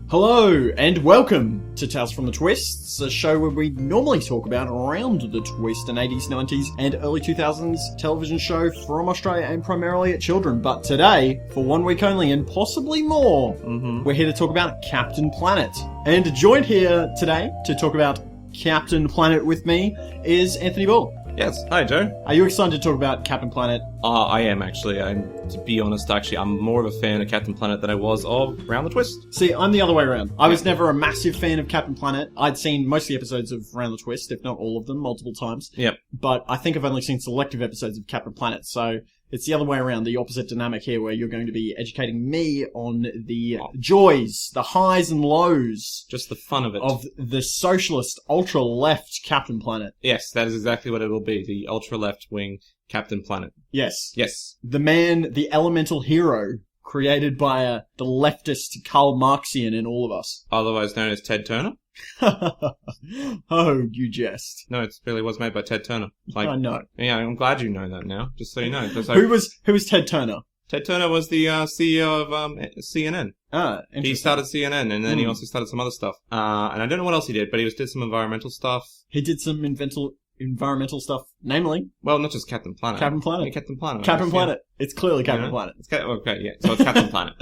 Hello, and welcome to Tales from the Twists, a show where we normally talk about around the twist, an 80s, 90s, and early 2000s television show from Australia and primarily at children. But today, for 1 week only and possibly more, we're here to talk about Captain Planet. And joined here today to talk about Captain Planet with me is Anthony Ball. Yes. Hi, Joe. Are you excited to talk about Captain Planet? I am, actually. To be honest, I'm more of a fan of Captain Planet than I was of Round the Twist. See, I'm the other way around. I was never a massive fan of Captain Planet. I'd seen most of the episodes of Round the Twist, if not all of them, multiple times. Yep. But I think I've only seen selective episodes of Captain Planet, so it's the other way around, the opposite dynamic here, where you're going to be educating me on the joys, the highs and lows. Just the fun of it. Of the socialist, ultra-left Captain Planet. Yes, that is exactly what it will be. The ultra-left-wing Captain Planet. Yes. Yes. The man, the elemental hero, created by the leftist Karl Marxian in all of us. Otherwise known as Ted Turner? Oh, you jest. No, it really was made by Ted Turner. I know. Yeah, I'm glad you know that now, just so you know. Who was Ted Turner? Ted Turner was the CEO of CNN. Ah, interesting. He started CNN, and then he also started some other stuff. And I don't know what else he did, but he did some environmental stuff. He did some environmental stuff, namely... Well, not just Captain Planet. Captain Planet. Yeah, Captain Planet. Captain Planet. Yeah. It's clearly Captain Planet. Okay, yeah. So it's Captain Planet.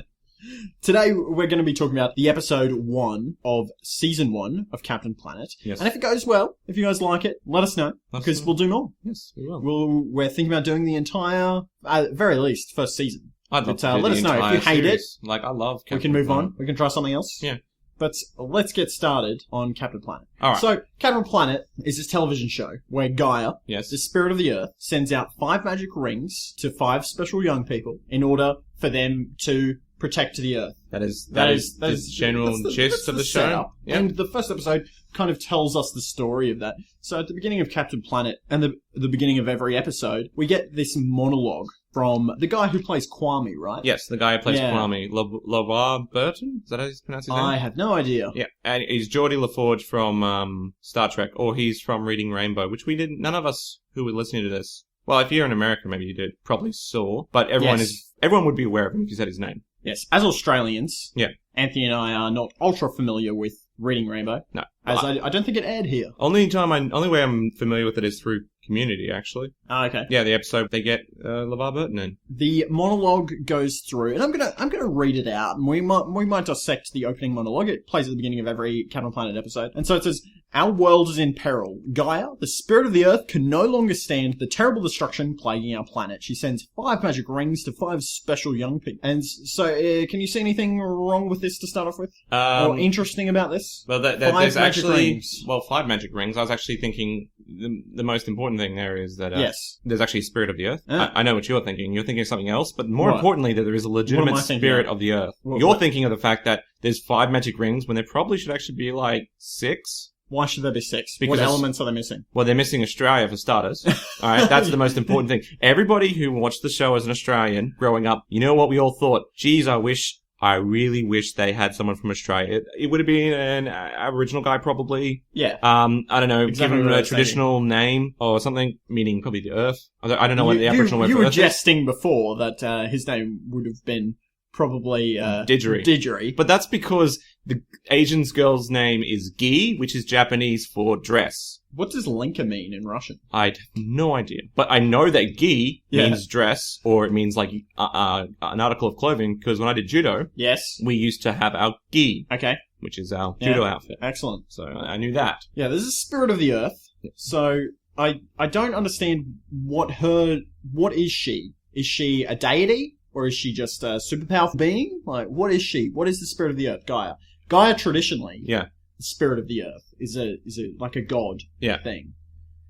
Today, we're going to be talking about the episode 1 of season 1 of Captain Planet. Yes. And if it goes well, if you guys like it, let us know, because we'll do more. Yes, we will. We're thinking about doing the entire, very least, first season. I'd love to do let us know if you hate series. I love Captain We can move Planet. on. We can try something else. Yeah. But let's get started on Captain Planet. All right. So, Captain Planet is this television show where Gaia, yes, the spirit of the Earth, sends out 5 magic rings to 5 special young people in order for them to protect the Earth. That is the general gist of the show. Yep. And the first episode kind of tells us the story of that. So at the beginning of Captain Planet, and the beginning of every episode, we get this monologue from the guy who plays Kwame, right? Yes, the guy who plays Kwame. LeVar Burton? Is that how you pronounce his name? I have no idea. Yeah, and he's Geordie LaForge from Star Trek, or he's from Reading Rainbow, which we didn't, none of us who were listening to this, well, if you're in America, maybe you did, probably saw, but everyone would be aware of him if you said his name. Yes, as Australians, yeah, Anthony and I are not ultra familiar with Reading Rainbow. No, as I don't think it aired here. Only way I'm familiar with it is through Community, actually. Ah, okay. Yeah, the episode they get LeVar Burton in. The monologue goes through, and I'm gonna read it out, and we might dissect the opening monologue. It plays at the beginning of every Captain Planet episode, and so it says, "Our world is in peril. Gaia, the spirit of the Earth, can no longer stand the terrible destruction plaguing our planet. She sends 5 magic rings to 5 special young people." And so, can you see anything wrong with this to start off with, or interesting about this? Well, there's actually 5 magic rings. I was actually thinking the most important thing there is that there's actually a spirit of the Earth. I know what you're thinking. You're thinking of something else, but more importantly, that there is a legitimate spirit of the Earth. You're thinking of the fact that there's 5 magic rings when there probably should actually be like 6. Why should there be 6? Because what elements are they missing? Well, they're missing Australia for starters. Alright, that's the most important thing. Everybody who watched the show as an Australian growing up, you know what we all thought? Geez, I really wish they had someone from Australia. It would have been an Aboriginal guy, probably. Yeah. I don't know, exactly give him a traditional name or something, meaning probably the Earth. I don't know what the Aboriginal word for Earth is. You were jesting before that his name would have been probably Didgeridoo. But that's because the Asian girl's name is Gi, which is Japanese for dress. What does Linka mean in Russian? I have no idea. But I know that gi means dress, or it means like an article of clothing, because when I did judo, we used to have our gi, which is our judo outfit. Excellent. So I knew that. Yeah, there's a spirit of the Earth. So I don't understand what is she? Is she a deity? Or is she just a super powerful being? Like, what is she? What is the spirit of the Earth? Gaia. Gaia traditionally, the spirit of the Earth is like a god thing.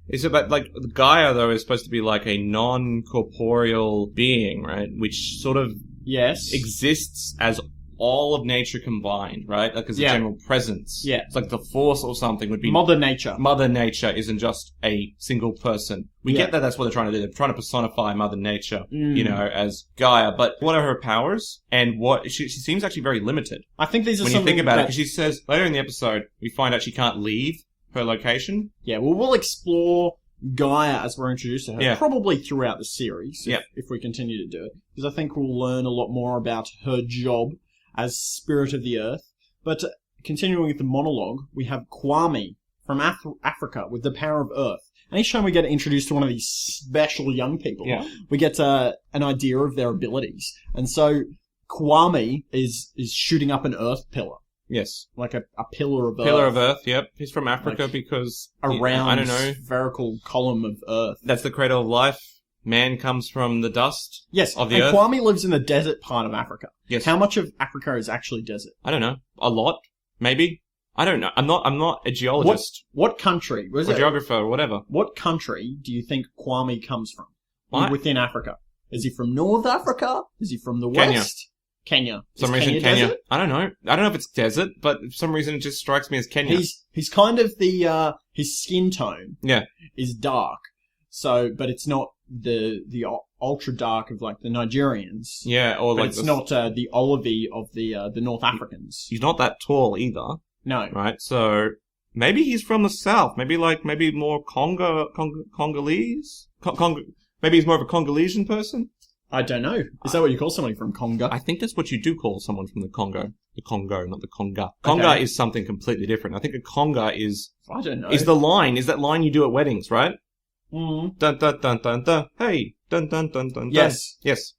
It's about, like, Gaia, though, is supposed to be like a non-corporeal being, right? Which sort of exists as all of nature combined, right? Like, as a general presence. Yeah. It's like the Force or something would be... Mother Nature. Mother Nature isn't just a single person. We get that that's what they're trying to do. They're trying to personify Mother Nature, as Gaia. But what are her powers? And she seems actually very limited. I think these are when you think about it, because she says, later in the episode, we find out she can't leave her location. Yeah, well, we'll explore Gaia as we're introduced to her, probably throughout the series, if we continue to do it. Because I think we'll learn a lot more about her job as Spirit of the Earth. But continuing with the monologue, we have Kwame from Africa with the power of Earth. And each time we get introduced to one of these special young people, we get an idea of their abilities. And so Kwame is shooting up an Earth pillar. Yes. Like a pillar of Earth. Pillar of Earth, yep. He's from Africa like because... A round, I don't know, spherical column of Earth. That's the cradle of life. Man comes from the dust of the Earth. And Kwame lives in the desert part of Africa. Yes. How much of Africa is actually desert? I don't know. A lot? Maybe? I don't know. I'm not a geologist. What country? Or geographer or whatever. What country do you think Kwame comes from? What? Within Africa. Is he from North Africa? Is he from the West? Kenya. For some reason, Kenya. I don't know. I don't know if it's desert, but for some reason it just strikes me as Kenya. He's kind of his skin tone. Yeah. Is dark. So, but it's not the ultra dark of like the Nigerians. Yeah, or like it's not the olivey of the North Africans. He's not that tall either. No. Right. So maybe he's from the south. Maybe more Congolese. Maybe he's more of a Congolesian person. I don't know. Is that what you call somebody from Congo? I think that's what you do call someone from the Congo. The Congo, not the Conga. Conga is something completely different. I think a conga is... I don't know. Is that line you do at weddings, right? Mm. Dun, dun, dun, dun, dun. Hey. Dun, dun, dun, dun, dun. Yes. Yes,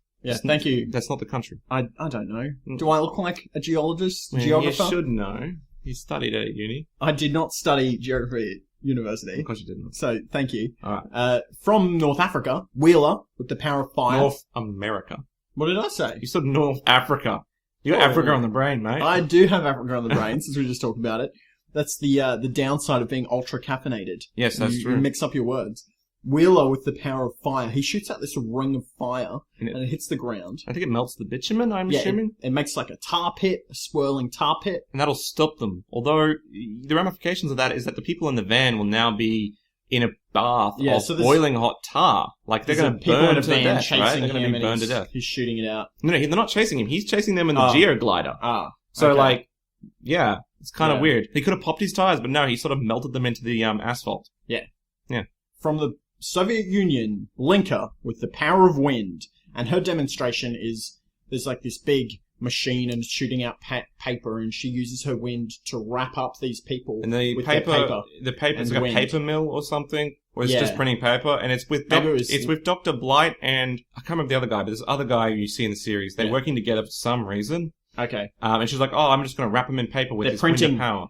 thank you. That's not the country. I don't know. Do I look like a geologist? Geographer? You should know. You studied at uni. I did not study geography at university. Of course you didn't. So, thank you. Alright. From North Africa, Wheeler, with the power of fire. North America. What did I say? You said North Africa. You got Africa on the brain, mate. I do have Africa on the brain, since we just talked about it. That's the downside of being ultra caffeinated. Yes, that's true. You mix up your words. Wheeler with the power of fire. He shoots out this ring of fire and it hits the ground. I think it melts the bitumen, I'm assuming. It makes like a tar pit, a swirling tar pit. And that'll stop them. Although, the ramifications of that is that the people in the van will now be in a bath of boiling hot tar. Like, they're going to burn to death, right? They're going to be burned to death. He's shooting it out. No, they're not chasing him. He's chasing them in the geoglider. So, it's kind of weird. He could have popped his tires, but no, he sort of melted them into the asphalt. Yeah. Yeah. From the Soviet Union, Linka with the power of wind, and her demonstration is there's like this big machine and shooting out paper, and she uses her wind to wrap up these people and the with paper's like wind. a paper mill or something, or it's just printing paper, and it's with with Dr. Blight and I can't remember the other guy, but this other guy you see in the series. They're working together for some reason. Okay. And she's like, "Oh, I'm just going to wrap them in paper with this wind of power."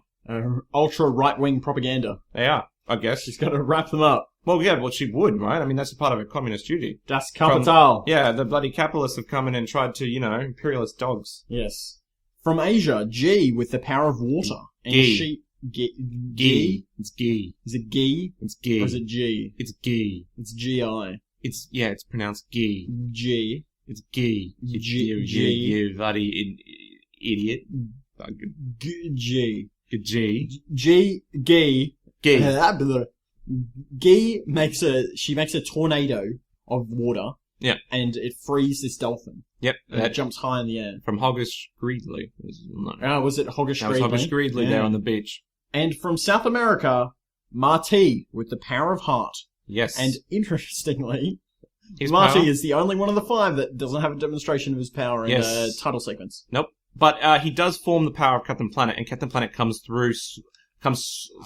Ultra right-wing propaganda. They are, I guess. She's got to wrap them up. Well, yeah, she would, right? I mean, that's a part of her communist duty. Das Kapital. The bloody capitalists have come in and tried to, imperialist dogs. Yes. From Asia, G with the power of water. And G. G? It's G. Is it G? It's G. Or is it G? It's G. It's G-I. It's pronounced G. G. It's G. G. You bloody idiot. G. G. G. G. G. Guy makes a tornado of water. Yeah. And it frees this dolphin. Yep. And it jumps high in the air. From Hoggish Greedley. Was it Hoggish Greedley? That was Hoggish Greedley there on the beach. And from South America, Marty with the power of heart. Yes. And interestingly, Marty is the only one of the 5 that doesn't have a demonstration of his power in the title sequence. Nope. But he does form the power of Captain Planet, and Captain Planet comes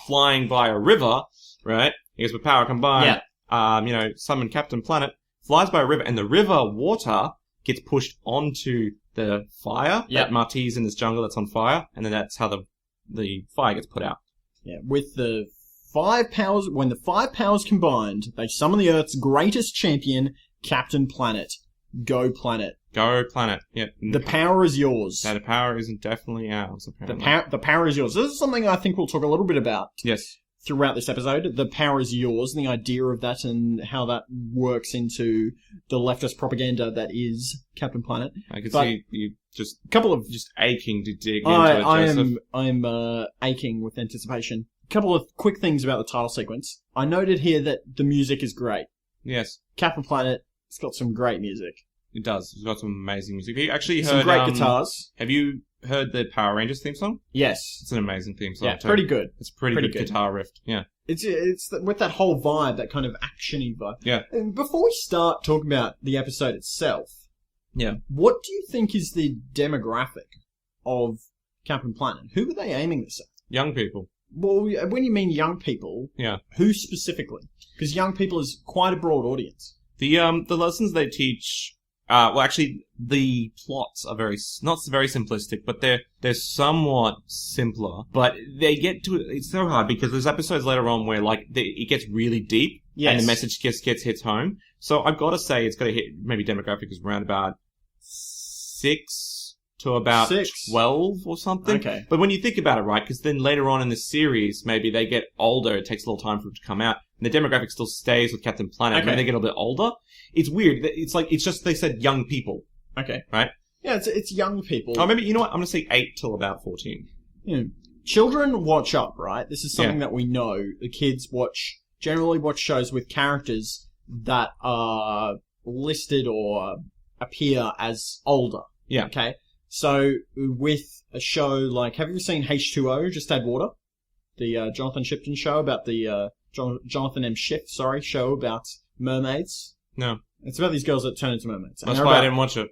flying by a river. Right? He goes with power combined. Yeah. Summon Captain Planet, flies by a river, and the river water gets pushed onto the fire. Yeah. That Marty's in this jungle that's on fire, and then that's how the fire gets put out. Yeah. With the 5 powers, when the 5 powers combined, they summon the Earth's greatest champion, Captain Planet. Go Planet. Go Planet. Yep. The power is yours. No, the power isn't definitely ours, apparently. The power is yours. This is something I think we'll talk a little bit about. Yes. Throughout this episode, the power is yours, and the idea of that and how that works into the leftist propaganda that is Captain Planet. I can see you just aching to dig into it, Joseph. I am aching with anticipation. A couple of quick things about the title sequence. I noted here that the music is great. Yes. Captain Planet, it's got some great music. It does. It's got some amazing music. Have you actually heard some great guitars. Have you heard the Power Rangers theme song? Yes. It's an amazing theme song. Yeah, pretty good. It's a pretty good guitar riff. Yeah. It's with that whole vibe, that kind of action-y vibe. Yeah. And before we start talking about the episode itself, yeah, what do you think is the demographic of Captain Planet, who were they aiming this at? Young people. Well, when you mean young people, who specifically? Because young people is quite a broad audience. The lessons they teach, actually, the plots are not very simplistic, but they're somewhat simpler. But they get to it's so hard because there's episodes later on where it gets really deep, and the message just hits home. So I've got to say it's got to hit maybe demographics around about 6 to about 12 or something. Okay. But when you think about it, right, because then later on in the series, maybe they get older, it takes a little time for it to come out, and the demographic still stays with Captain Planet. Okay. When they get a bit older, it's weird. It's just they said young people. Okay. Right? Yeah, it's young people. Oh, maybe, you know what, I'm going to say 8 till about 14. Children watch up, right? This is something that we know. The kids generally watch shows with characters that are listed or appear as older. Yeah. Okay? So, with a show like, have you ever seen H2O, Just Add Water? The Jonathan Shipton show about the, Jonathan M. Schiff, show about mermaids? No. It's about these girls that turn into mermaids. That's why I didn't watch it.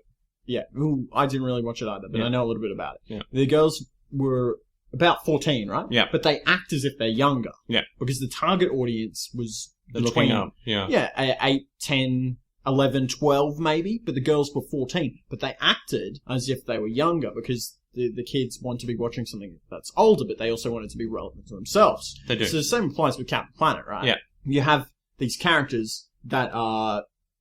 Yeah. Ooh, I didn't really watch it either, but I know a little bit about it. Yeah. The girls were about 14, right? Yeah. But they act as if they're younger. Yeah. Because the target audience was looking up. Yeah. Yeah, 8, 10... 11, 12 maybe, but the girls were 14. But they acted as if they were younger because the kids want to be watching something that's older, but they also want it to be relevant to themselves. They do. So the same applies with Captain Planet, right? Yeah. You have these characters that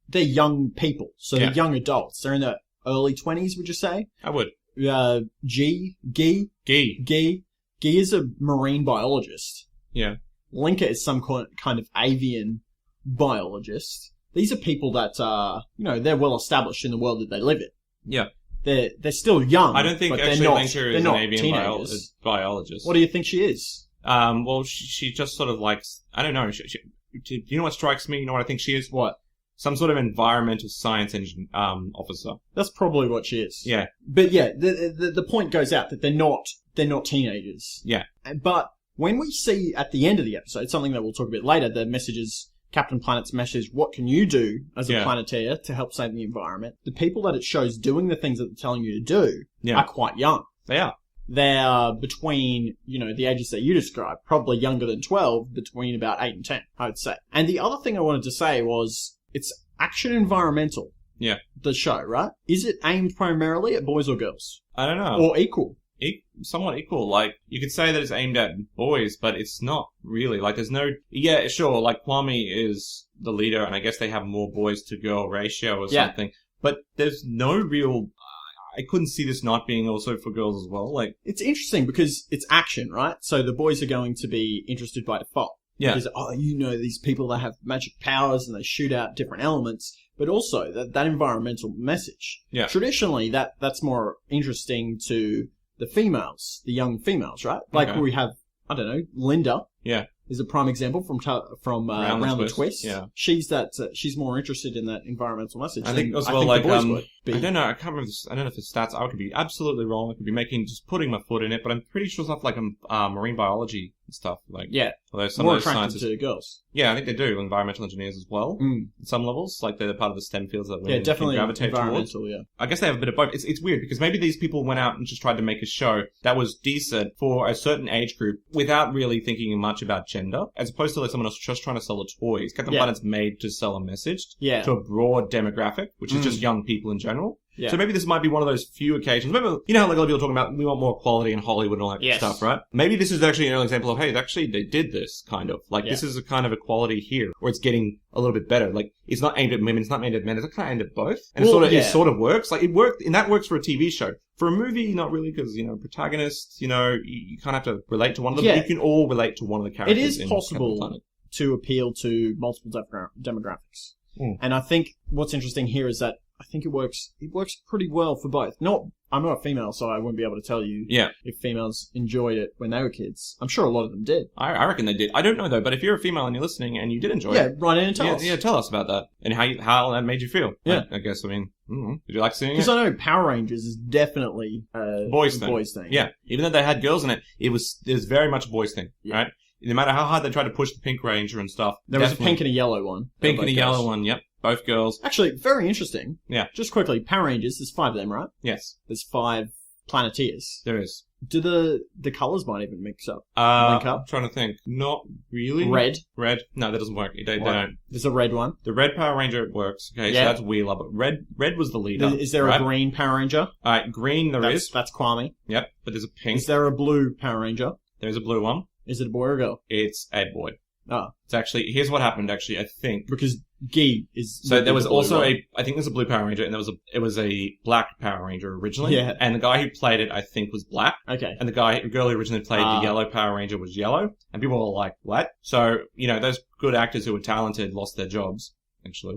they're young people. So they're young adults. They're in their early 20s, would you say? I would. Guy is a marine biologist. Yeah. Linka is some kind of avian biologist. These are people that they're well established in the world that they live in. Yeah. They're still young. I don't think actually Linka is an avian biologist. What do you think she is? Well, she just sort of likes, I don't know. Do you know what strikes me? You know what I think she is? What? Some sort of environmental science officer. That's probably what she is. Yeah. But yeah, the point goes out that they're not teenagers. Yeah. But when we see at the end of the episode, something that we'll talk a bit later, the messages, Captain Planet's message, what can you do as a Planeteer to help save the environment? The people that it shows doing the things that they're telling you to do are quite young. They are. They're between, the ages that you described, probably younger than 12, between about 8 and 10, I would say. And the other thing I wanted to say was, it's action environmental. Yeah. The show, right? Is it aimed primarily at boys or girls? I don't know. Or equal? Somewhat equal. Like, you could say that it's aimed at boys, but it's not really. Like, there's no... Yeah, sure, like, Kwame is the leader, and I guess they have more boys to girl ratio or something. But there's no real... I couldn't see this not being also for girls as well. Like, it's interesting because it's action, right? So the boys are going to be interested by default. Yeah. Because, these people that have magic powers and they shoot out different elements. But also, that environmental message. Yeah. Traditionally, that's more interesting to the females, the young females, right? Like we have, I don't know, Linda. Yeah. Is a prime example from Round the Twist. Yeah. She's more interested in that environmental message. I think as well, like, I don't know, I can't remember this, I don't know if the stats, I could be absolutely wrong, I could be putting my foot in it, but I'm pretty sure stuff like marine biology and stuff, like, although some more of those attracted to girls. Yeah, I think they do, environmental engineers as well, at some levels, like they're part of the STEM fields that women definitely gravitate towards. Yeah. I guess they have a bit of both. It's weird, because maybe these people went out and just tried to make a show that was decent for a certain age group without really thinking much about gender, as opposed to like someone else just trying to sell the toys. Captain Planet's made to sell a message to a broad demographic, which is just young people in general. Yeah. So maybe this might be one of those few occasions. Remember, you know how like a lot of people talking about we want more quality in Hollywood and all that stuff, right? Maybe this is actually an early example of, hey, actually they did this, kind of. Like, this is a kind of equality here, where it's getting a little bit better. Like, it's not aimed at women, it's not aimed at men, it's kind of aimed at both. And it sort of works. Like, it worked, and that works for a TV show. For a movie, not really, because, protagonists, you kind of have to relate to one of them. Yeah. You can all relate to one of the characters. It is possible to appeal to multiple demographics. And I think what's interesting here is that I think it works pretty well for both. I'm not a female, so I wouldn't be able to tell you if females enjoyed it when they were kids. I'm sure a lot of them did. I reckon they did. I don't know, though, but if you're a female and you're listening and you did enjoy it... Yeah, write in and tell us. Yeah, tell us about that. And how that made you feel. Yeah. I guess, did you like seeing it? Because I know Power Rangers is definitely a boys thing. Yeah. Even though they had girls in it, it was very much a boys thing, right? No matter how hard they tried to push the Pink Ranger and stuff. There was a pink and a yellow one. Pink and a yellow one, yep. Both girls. Actually, very interesting. Yeah. Just quickly, Power Rangers, there's 5 of them, right? Yes. There's 5 Planeteers. There is. Do the colours might even mix up? Link up? I'm trying to think. Not really. Red? Red? No, that doesn't work. They don't. There's a red one. The red Power Ranger works. Okay, Yeah. so that's Wheeler, but red was the leader. Is there right? a green Power Ranger? Alright, green is. That's Kwame. Yep, but there's a pink. Is there a blue Power Ranger? There's a blue one. Is it a boy or a girl? It's a boy. Oh. It's actually, here's what happened actually, I think. Because Guy is... So there was also I think there's a blue Power Ranger, and it was a black Power Ranger originally. Yeah. And the guy who played it, I think, was black. Okay. And the girl who originally played the yellow Power Ranger was yellow. And people were like, what? So, those good actors who were talented lost their jobs, actually.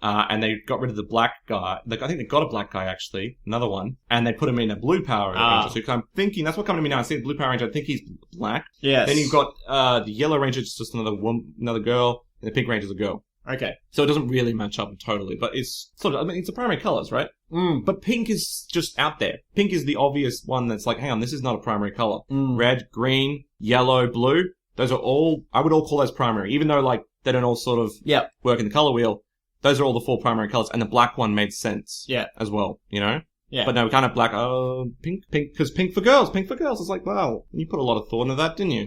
And they got rid of the black guy. Like, I think they got a black guy, actually. Another one. And they put him in a blue Power Ranger. So I'm thinking, that's what coming to me now. I see the blue Power Ranger. I think he's black. Yes. Then you've got, the yellow Ranger, it's just another girl. And the pink Ranger's a girl. Okay. So it doesn't really match up totally, but it's sort of, it's the primary colors, right? But pink is just out there. Pink is the obvious one that's like, hang on, this is not a primary color. Red, green, yellow, blue. Those are all, I would all call those primary, even though like, they don't all sort of work in the color wheel. Those are all the 4 primary colors, and the black one made sense. Yeah. As well, Yeah. But no, we can't have black, pink, because pink for girls. It's like, wow, you put a lot of thought into that, didn't you?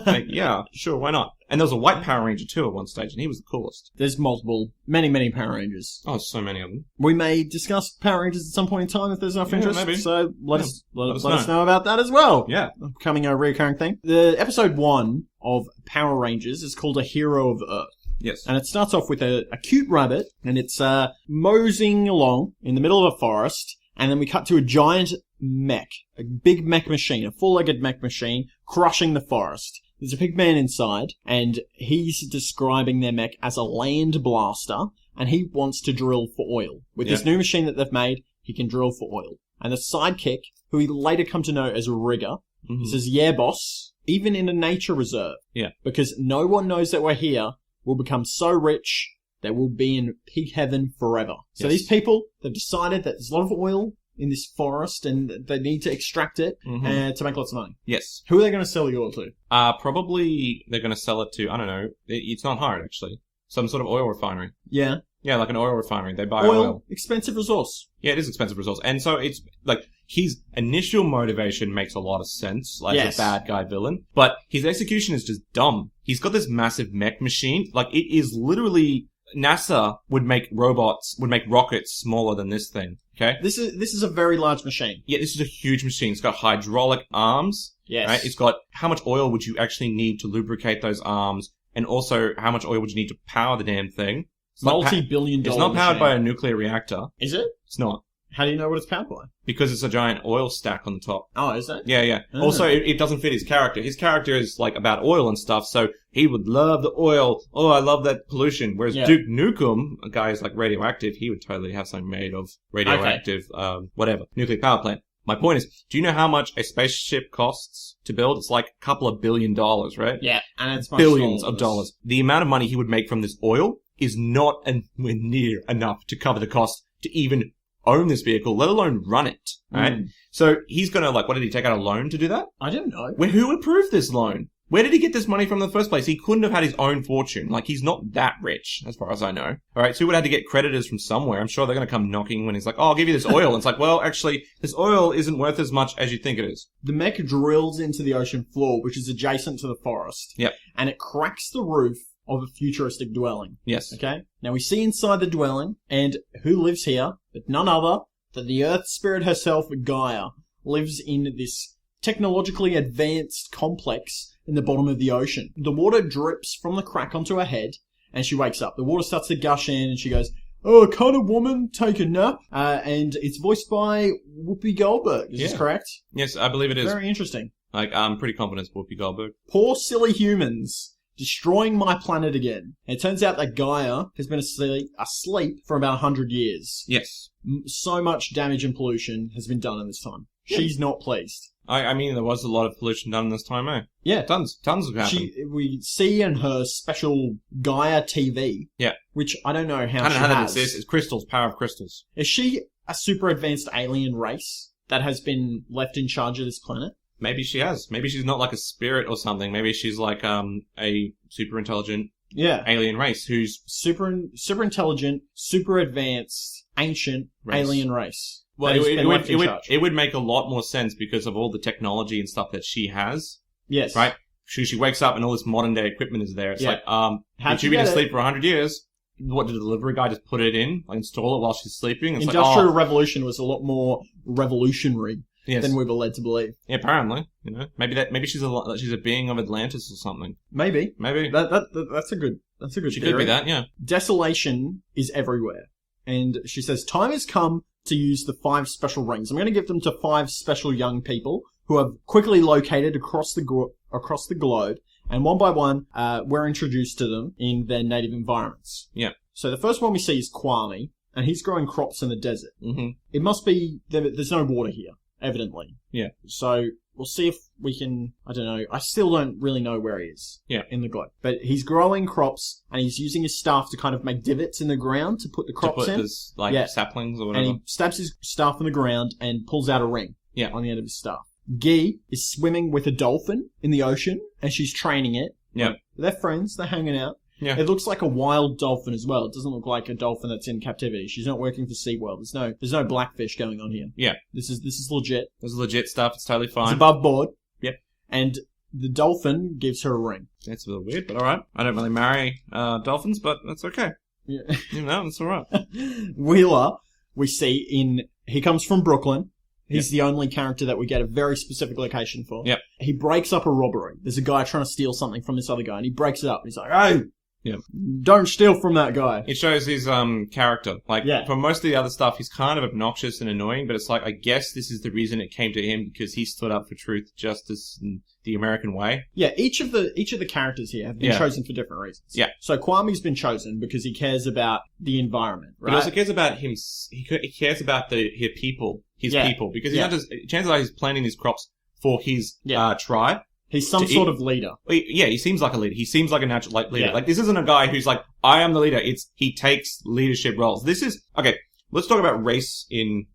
Like, yeah, sure, why not? And there was a white Power Ranger too at one stage, and he was the coolest. There's many Power Rangers. Oh, so many of them. We may discuss Power Rangers at some point in time if there's enough interest. Maybe. So let us know about that as well. Yeah. Becoming a recurring thing. The episode 1 of Power Rangers is called A Hero of Earth. Yes. And it starts off with a cute rabbit, and it's moseying along in the middle of a forest, and then we cut to a giant mech, a big mech machine, a four-legged mech machine, crushing the forest. There's a big man inside, and he's describing their mech as a land blaster, and he wants to drill for oil. With this new machine that they've made, he can drill for oil. And the sidekick, who we later come to know as Rigger, he says, yeah, boss, even in a nature reserve. Yeah. Because no one knows that we're here, we'll become so rich that we'll be in pig heaven forever. So these people, they've decided that there's a lot of oil in this forest and they need to extract it to make lots of money. Yes. Who are they going to sell the oil to? Probably they're going to sell it to, I don't know, it's not hard actually. Some sort of oil refinery. Yeah. Yeah, like an oil refinery. They buy oil. Expensive resource. Yeah, it is expensive resource. And so it's like his initial motivation makes a lot of sense, like a bad guy villain. But his execution is just dumb. He's got this massive mech machine. Like it is literally NASA would make rockets smaller than this thing. Okay? This is a very large machine. Yeah, this is a huge machine. It's got hydraulic arms. Yes. Right? It's got how much oil would you actually need to lubricate those arms, and also how much oil would you need to power the damn thing? Multi-billion-dollar It's not powered machine. by a nuclear reactor. Is it? It's not. How do you know what it's powered by? Because it's a giant oil stack on the top. Oh, is it? Yeah. Oh. Also, it doesn't fit his character. His character is like about oil and stuff, so he would love the oil. Oh, I love that pollution. Whereas Duke Nukem, a guy who's like radioactive, he would totally have something made of radioactive, nuclear power plant. My point is, do you know how much a spaceship costs to build? It's like a couple of $1 billion, right? Yeah, and it's billions of dollars. The amount of money he would make from this oil is not anywhere near enough to cover the cost to even own this vehicle, let alone run it, right? So he's gonna what did he take out a loan to do that? I don't know. Who approved this loan? Where did he get this money from in the first place? He couldn't have had his own fortune. Like, he's not that rich, as far as I know. Alright, so he would have to get creditors from somewhere. I'm sure they're gonna come knocking when he's like, oh, I'll give you this oil. And it's like, well, actually, this oil isn't worth as much as you think it is. The mech drills into the ocean floor, which is adjacent to the forest. Yep. And it cracks the roof of a futuristic dwelling. Yes. Okay? Now we see inside the dwelling, and who lives here, but none other than the Earth Spirit herself, Gaia, lives in this technologically advanced complex in the bottom of the ocean. The water drips from the crack onto her head, and she wakes up. The water starts to gush in, and she goes, oh, can't a woman take a nap? And it's voiced by Whoopi Goldberg. Is this correct? Yes, I believe it is. Very interesting. Like, I'm pretty confident it's Whoopi Goldberg. Poor silly humans, destroying my planet again. And it turns out that Gaia has been asleep for about 100 years. Yes. So much damage and pollution has been done in this time. Yeah. She's not pleased. I mean, there was a lot of pollution done in this time, eh? Yeah. Tons have happened. We see in her special Gaia TV. Yeah. Which I don't know how I don't know how that exists. It's crystals, power of crystals. Is she a super advanced alien race that has been left in charge of this planet? Maybe she has. Maybe she's not like a spirit or something. Maybe she's like a super intelligent alien race who's super intelligent, super advanced, ancient alien race. Well, it would make a lot more sense because of all the technology and stuff that she has. Yes. Right? She wakes up and all this modern day equipment is there. It's like, had she been asleep for 100 years? What, did the delivery guy just put it in, install it while she's sleeping? It's Industrial Revolution was a lot more revolutionary than we were led to believe. Yeah, apparently, maybe she's a being of Atlantis or something. Maybe that's a good She theory. could be that, yeah. Desolation is everywhere, and she says time has come to use the 5 special rings. I'm going to give them to 5 special young people who have quickly located across the globe, and one by one, we're introduced to them in their native environments. Yeah. So the first one we see is Kwame, and he's growing crops in the desert. Mm-hmm. It must be there's no water here, evidently. Yeah. So we'll see if we can. I don't know. I still don't really know where he is. Yeah. In the globe, but he's growing crops, and he's using his staff to kind of make divots in the ground to put the crops in. This, saplings or whatever. And he stabs his staff in the ground and pulls out a ring. Yeah. On the end of his staff. Guy is swimming with a dolphin in the ocean, and she's training it. Yeah. They're friends. They're hanging out. Yeah. It looks like a wild dolphin as well. It doesn't look like a dolphin that's in captivity. She's not working for SeaWorld. There's no blackfish going on here. Yeah. This is legit. This is legit stuff. It's totally fine. It's above board. Yep. And the dolphin gives her a ring. That's a little weird, but alright. I don't really marry dolphins, but that's okay. Yeah. That's alright. Wheeler, we see he comes from Brooklyn. He's the only character that we get a very specific location for. Yep. He breaks up a robbery. There's a guy trying to steal something from this other guy, and he breaks it up. He's like, hey, don't steal from that guy. It shows his character. For most of the other stuff, he's kind of obnoxious and annoying, but it's like, I guess this is the reason it came to him, because he stood up for truth, justice, and the American way. Yeah, each of the characters here have been chosen for different reasons. Yeah. So Kwame's been chosen because he cares about the environment, right? But he also cares about him. He cares about his people, because chances are he's planting these crops for his tribe. He's some sort of leader. Yeah, he seems like a leader. He seems like a natural leader. Yeah. This isn't a guy who's like, I am the leader. He takes leadership roles. This is, okay, let's talk about race in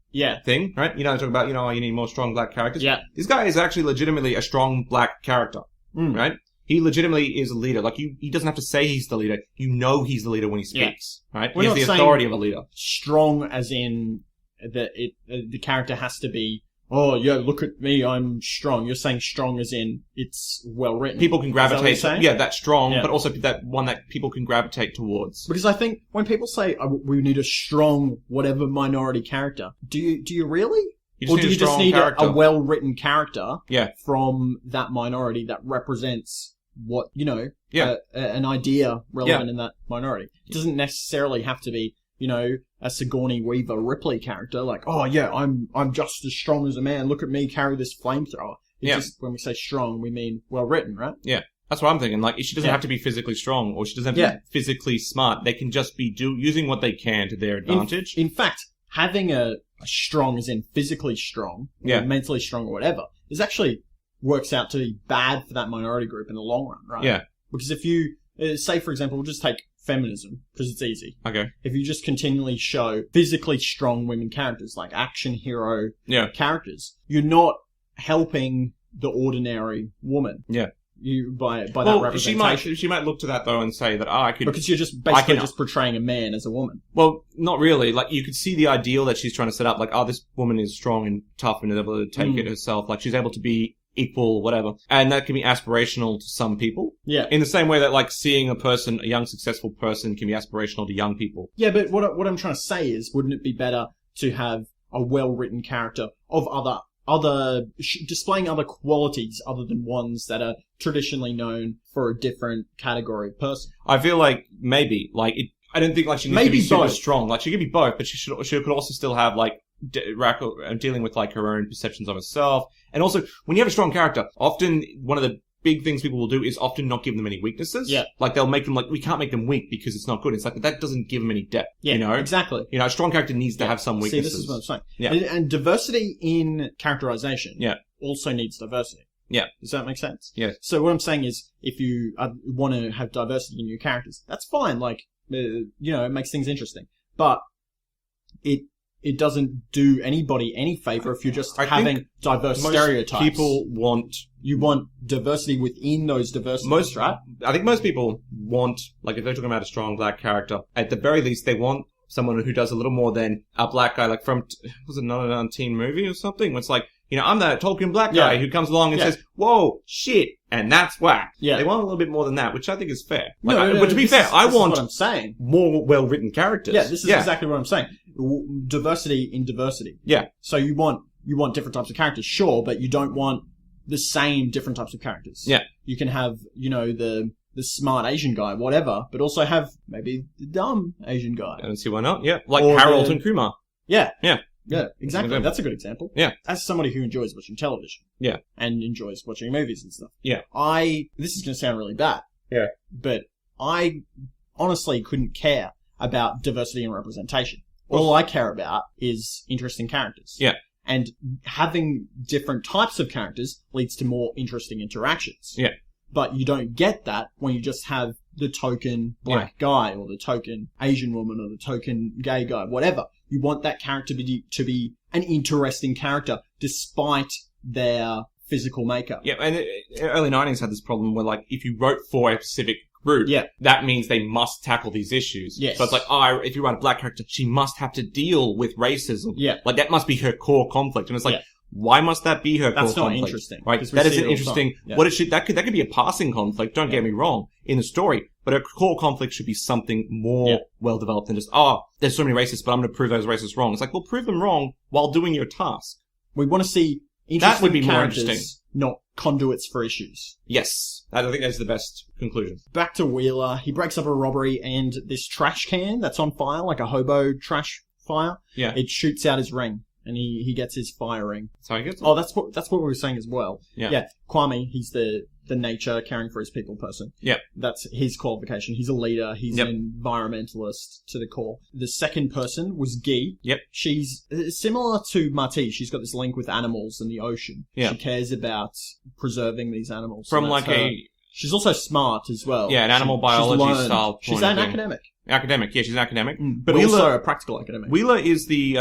thing, right? They talk about, you need more strong black characters. Yeah. This guy is actually legitimately a strong black character, right? He legitimately is a leader. He doesn't have to say he's the leader. He's the leader when he speaks, right? He has the authority of a leader. Strong as in the character has to be, oh, yeah, look at me, I'm strong. You're saying strong as in it's well written. People can gravitate. That's strong, but also that one that people can gravitate towards. Because I think when people say we need a strong whatever minority character, do you really? Or do you just need a well written character from that minority that represents what an idea relevant in that minority? It doesn't necessarily have to be a Sigourney Weaver Ripley character, like, oh yeah, I'm just as strong as a man. Look at me carry this flamethrower. Just when we say strong, we mean well written, right? Yeah, that's what I'm thinking. She doesn't have to be physically strong, or she doesn't have to be physically smart. They can just be using what they can to their advantage. In fact, having a strong, as in physically strong, or mentally strong, or whatever, is actually works out to be bad for that minority group in the long run, right? Yeah. Because if you say, for example, we'll just take feminism, because it's easy. Okay. If you just continually show physically strong women characters, like action hero characters, you're not helping the ordinary woman. Yeah. By that representation. She might look to that though and say that, I could... Because you're just basically just portraying a man as a woman. Well, not really. You could see the ideal that she's trying to set up, this woman is strong and tough and is able to take it herself. She's able to be equal, whatever. And that can be aspirational to some people. Yeah. In the same way that, seeing a young, successful person can be aspirational to young people. Yeah, but what I'm trying to say is, wouldn't it be better to have a well-written character of displaying other qualities other than ones that are traditionally known for a different category of person? I feel like maybe, I don't think she needs to be super strong. She could be both, but she could also still have dealing with her own perceptions of herself. And also, when you have a strong character, often one of the big things people will do is often not give them any weaknesses. Yeah. They'll make them we can't make them weak because it's not good. It's but that doesn't give them any depth. Yeah, exactly. A strong character needs to have some weaknesses. See, this is what I'm saying. Yeah. And diversity in characterization also needs diversity. Yeah. Does that make sense? Yeah. So what I'm saying is, if you want to have diversity in your characters, that's fine. It makes things interesting. But it doesn't do anybody any favor if you're just having diverse stereotypes. You want diversity within those diversities, right? I think most people want, if they're talking about a strong black character, at the very least, they want someone who does a little more than a black guy, like from, was it not a teen movie or something? It's like, I'm that Tolkien black guy who comes along and says, whoa, shit, and that's whack. Yeah. They want a little bit more than that, which I think is fair. But to be fair, I want what I'm saying. More well-written characters. Yeah, this is exactly what I'm saying. Diversity in diversity. Yeah. So you want different types of characters, sure, but you don't want the same different types of characters. Yeah. You can have, the smart Asian guy, whatever, but also have maybe the dumb Asian guy. I don't see why not. Yeah. Like Harold and Kumar. Yeah. Yeah. Yeah, exactly. That's a good example. Yeah. As somebody who enjoys watching television. Yeah. And enjoys watching movies and stuff. Yeah. This is going to sound really bad. Yeah. But I honestly couldn't care about diversity and representation. All I care about is interesting characters. Yeah. And having different types of characters leads to more interesting interactions. Yeah. But you don't get that when you just have the token black guy or the token Asian woman or the token gay guy, whatever. You want that character to be an interesting character despite their physical makeup. Yeah, and early 90s had this problem where, like, if you wrote for a specific group, that means they must tackle these issues. Yes. So it's like, if you write a black character, she must have to deal with racism. Yeah. Like, that must be her core conflict. And it's like, why must that be her core conflict? That's not interesting. Right? That isn't interesting. Yeah. That could be a passing conflict, don't get me wrong, in the story. But her core conflict should be something more well-developed than just, there's so many racists, but I'm going to prove those racists wrong. It's like, well, prove them wrong while doing your task. We want to see interesting that would be more interesting. Not conduits for issues. Yes. I think that's the best conclusion. Back to Wheeler. He breaks up a robbery and this trash can that's on fire, like a hobo trash fire. Yeah. It shoots out his ring. And he gets his fire ring. So he gets it? Oh, that's what we were saying as well. Yeah. Yeah. Kwame, he's the nature caring for his people person. Yeah. That's his qualification. He's a leader. He's an environmentalist to the core. The second person was Guy. Yep. She's similar to Marti. She's got this link with animals and the ocean. Yeah. She cares about preserving these animals. From like She's also smart as well. Yeah, an animal biology style point She's an academic. Academic, yeah, she's an academic. But Wheeler, also a practical academic. Wheeler is the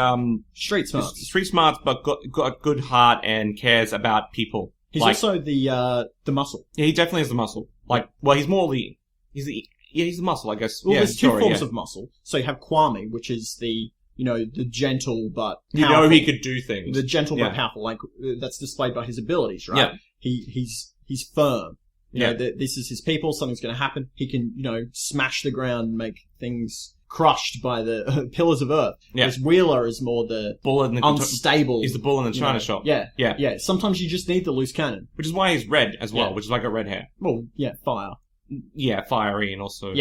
street smart. Street smart, but got good heart and cares about people. He's also the muscle. Yeah, he definitely is the muscle. Like, well, he's the muscle, I guess. Well, there's two forms of muscle. So you have Kwame, which is the gentle but powerful. He could do things. The gentle but powerful, like that's displayed by his abilities, right? Yeah. He's firm. This is his people. Something's going to happen. He can, smash the ground, and make things crushed by the pillars of earth. Yeah. Whereas Wheeler is more the bull in the unstable. He's the bull in the china shop. Yeah. Sometimes you just need the loose cannon. Which is why he's red as well, which is why I got red hair. Well, yeah, fire. Yeah, fiery and also,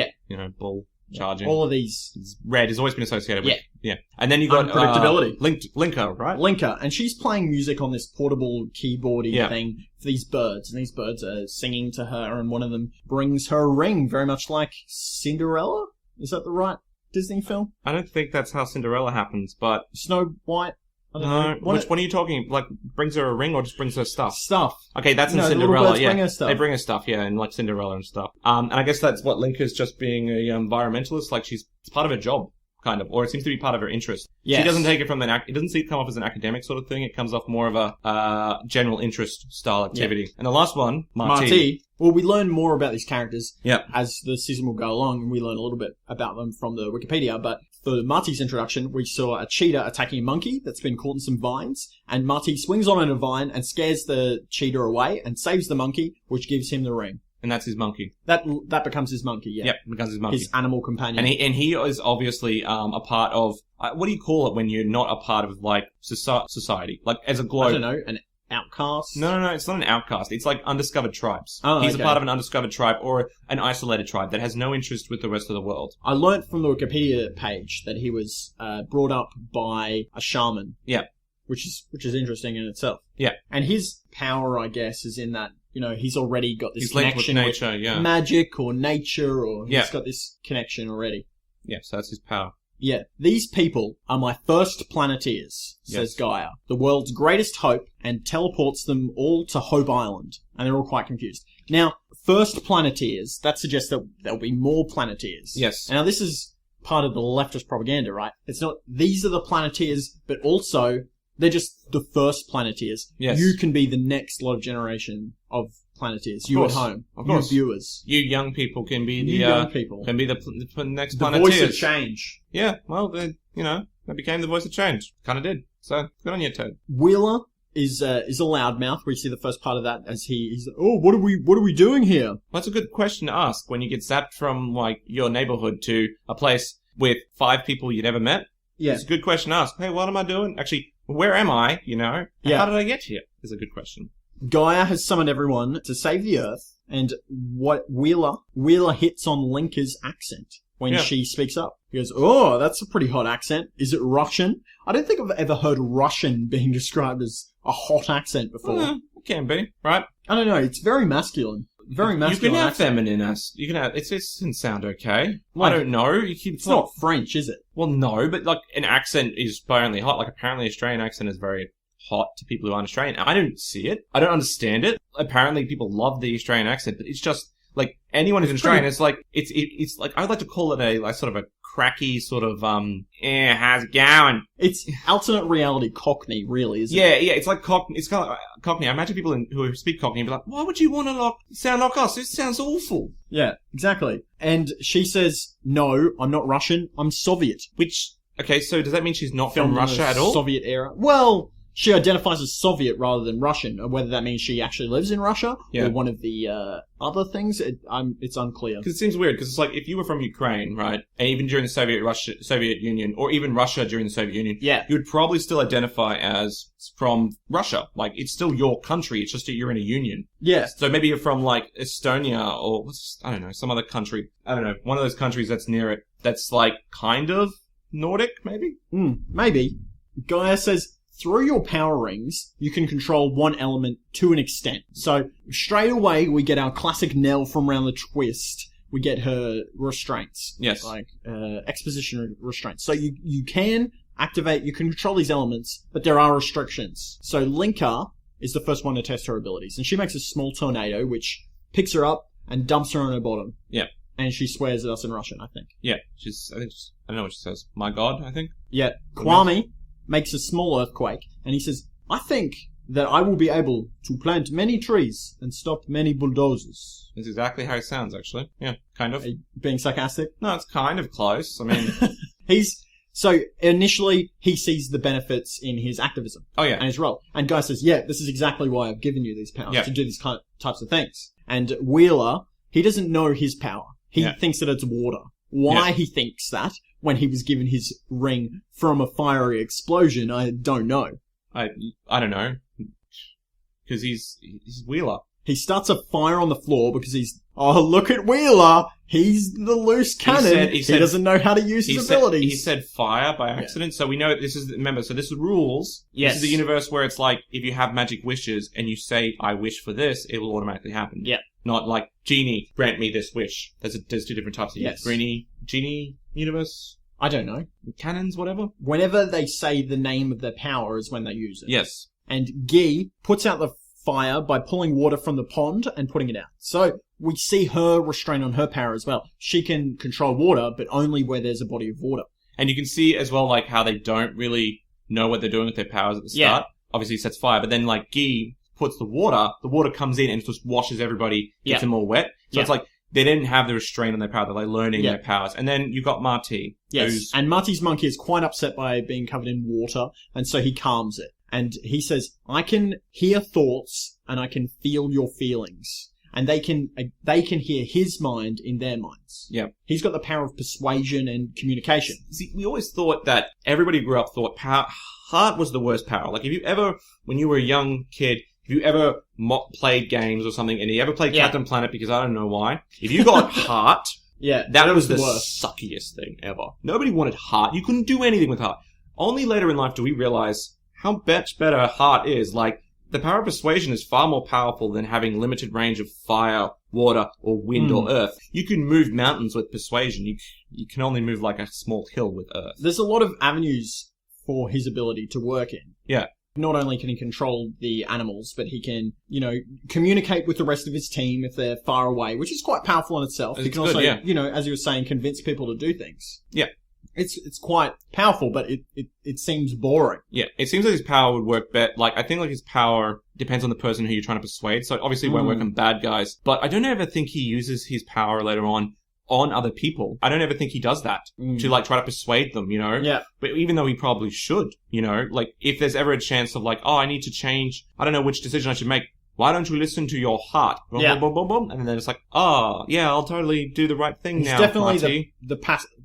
bull. Charging. All of these. Red has always been associated with. Yeah. And then you got unpredictability. Linker, right? Linker. And she's playing music on this portable keyboardy thing for these birds. And these birds are singing to her, and one of them brings her a ring, very much like Cinderella? Is that the right Disney film? I don't think that's how Cinderella happens, but... Snow White? No, which one are you talking? Like, brings her a ring or just brings her stuff? Stuff. Okay, that's in Cinderella, bring her stuff. They bring her stuff, and like Cinderella and stuff. And I guess that's what Linker's just being a environmentalist, like it's part of her job, kind of, or it seems to be part of her interest. Yes. She doesn't take it from it doesn't see it come off as an academic sort of thing, it comes off more of a general interest style activity. Yeah. And the last one, Marti. Well, we learn more about these characters as the season will go along, and we learn a little bit about them from the Wikipedia, but for Marti's introduction, we saw a cheetah attacking a monkey that's been caught in some vines, and Marti swings on a vine and scares the cheetah away and saves the monkey, which gives him the ring. And that's his monkey. That becomes his monkey, yeah. Yep, becomes his monkey. His animal companion. And he is obviously a part of... what do you call it when you're not a part of, like, society? Like, as a globe... I don't know, an outcast? No, it's not an outcast. It's like undiscovered tribes. Oh, He's a part of an undiscovered tribe or an isolated tribe that has no interest with the rest of the world. I learnt from the Wikipedia page that he was brought up by a shaman. Yeah. Which is interesting in itself. Yeah. And his power, I guess, is in that, he's already got this connection with nature, magic or nature, or he's got this connection already. Yeah, so that's his power. Yeah, these people are my first Planeteers, says Gaia, the world's greatest hope, and teleports them all to Hope Island. And they're all quite confused. Now, first Planeteers, that suggests that there'll be more Planeteers. Yes. Now, this is part of the leftist propaganda, right? It's not, these are the Planeteers, but also They're just the first Planeteers. Yes. You can be the next lot of generation of Planeteers. You at home. Of course. You viewers. You young people can be the young people. Can be the next The Planeteers. voice of change. Yeah, well, they became the voice of change. Kind of did. So, good on you, Ted. Wheeler is a loudmouth. We see the first part of that as he's what are we doing here? Well, that's a good question to ask when you get zapped from, like, your neighborhood to a place with 5 people you never met. Yeah. It's a good question to ask. Hey, what am I doing? Actually, where am I, Yeah. How did I get here? Is a good question. Gaia has summoned everyone to save the Earth, and what Wheeler hits on Linka's accent when she speaks up. He goes, "Oh, that's a pretty hot accent. Is it Russian?" I don't think I've ever heard Russian being described as a hot accent before. It can be, right? I don't know. It's very masculine. Very masculine. You can have accent. feminine. You can have. It can sound okay. Like, I don't know. It's not French, is it? Well, no, but like an accent is apparently hot. Like apparently, Australian accent is very hot to people who aren't Australian. I don't see it. I don't understand it. Apparently, people love the Australian accent, but it's just like anyone who's Australian. It's like it's like I'd like to call it a sort of a cracky sort of how's it going? It's alternate reality Cockney, really, isn't it? Yeah, it's like Cockney. It's kind of like Cockney. I imagine people who speak Cockney be like, "Why would you want to sound like us? This sounds awful." Yeah, exactly. And she says, "No, I'm not Russian. I'm Soviet." Which okay, so does that mean she's not from Russia at all? Soviet era. Well, she identifies as Soviet rather than Russian. Whether that means she actually lives in Russia or one of the other things, it's unclear. Because it seems weird. Because it's like if you were from Ukraine, right, and even during the Soviet Union, or even Russia during the Soviet Union, you would probably still identify as from Russia. Like it's still your country. It's just that you're in a union. Yeah. So maybe you're from like Estonia or I don't know, some other country. I don't know, one of those countries that's near it. That's like kind of Nordic, maybe. Maybe. Gaia says, through your power rings, you can control one element to an extent. So, straight away, we get our classic Nell from Round the Twist. We get her restraints. Yes. Like, exposition restraints. So, you can activate, you can control these elements, but there are restrictions. So, Linka is the first one to test her abilities. And she makes a small tornado, which picks her up and dumps her on her bottom. Yeah. And she swears at us in Russian, I think. Yeah. I don't know what she says. My God, I think. Yeah. Kwame makes a small earthquake, and he says, "I think that I will be able to plant many trees and stop many bulldozers." That's exactly how it sounds, actually. Yeah, kind of. Are you being sarcastic? No, it's kind of close. I mean... So, initially, he sees the benefits in his activism. Oh, yeah. And his role. And Guy says, yeah, this is exactly why I've given you these powers, to do these types of things. And Wheeler, he doesn't know his power. He thinks that it's water. Why he thinks that when he was given his ring from a fiery explosion, I don't know. I don't know. Because he's Wheeler. He starts a fire on the floor because look at Wheeler! He's the loose cannon. He doesn't know how to use his abilities. He said fire by accident, so we know this is rules. Yes. This is a universe where it's like, if you have magic wishes and you say, I wish for this, it will automatically happen. Yeah. Not like, genie, grant me this wish. There's 2 different types of genie universe? I don't know. Cannons, whatever? Whenever they say the name of their power is when they use it. Yes. And Guy puts out the fire by pulling water from the pond and putting it out. So we see her restrain on her power as well. She can control water, but only where there's a body of water. And you can see as well, like, how they don't really know what they're doing with their powers at the start. Obviously, he sets fire, but then, like, Guy puts the water comes in and just washes everybody, gets them all wet. So it's like, they didn't have the restraint on their power. They're like learning their powers. And then you got Marty. Yes. And Marty's monkey is quite upset by being covered in water, and so he calms it. And he says, I can hear thoughts and I can feel your feelings. And they can hear his mind in their minds. Yeah. He's got the power of persuasion and communication. See, we always thought that everybody grew up thought heart was the worst power. Like, if you ever, when you were a young kid, if you ever played games or something, and you ever played Captain Planet, because I don't know why, if you got heart, that was the suckiest thing ever. Nobody wanted heart. You couldn't do anything with heart. Only later in life do we realize how much better heart is. Like, the power of persuasion is far more powerful than having limited range of fire, water, or wind or earth. You can move mountains with persuasion. You can only move like a small hill with earth. There's a lot of avenues for his ability to work in. Yeah. Not only can he control the animals, but he can, communicate with the rest of his team if they're far away, which is quite powerful in itself. He can also, as you were saying, convince people to do things. Yeah. It's quite powerful, but it seems boring. Yeah, it seems like his power would work better. Like, I think like his power depends on the person who you're trying to persuade. So obviously it won't work on bad guys. But I don't ever think he uses his power later on other people. I don't ever think he does that to like try to persuade them, you know? Yeah. But even though he probably should, you know, like if there's ever a chance of like, oh, I need to change, I don't know which decision I should make. Why don't you listen to your heart? Boom, boom, boom, boom, boom. And then they're just like, oh, yeah, I'll totally do the right thing now. He's definitely the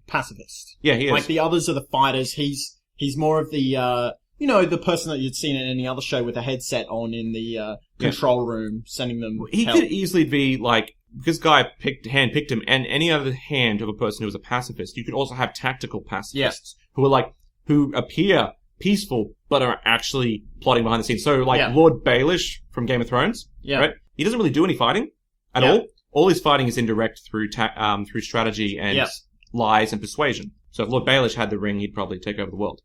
pacifist. Yeah, he is. Like the others are the fighters. He's more of the, the person that you'd seen in any other show with a headset on in the control room, sending them He help. could easily be like, because Guy handpicked him, and any other hand of a person who was a pacifist, you could also have tactical pacifists who appear peaceful, but are actually plotting behind the scenes. So, like, Lord Baelish from Game of Thrones, right? He doesn't really do any fighting at all. All his fighting is indirect through strategy and lies and persuasion. So if Lord Baelish had the ring, he'd probably take over the world.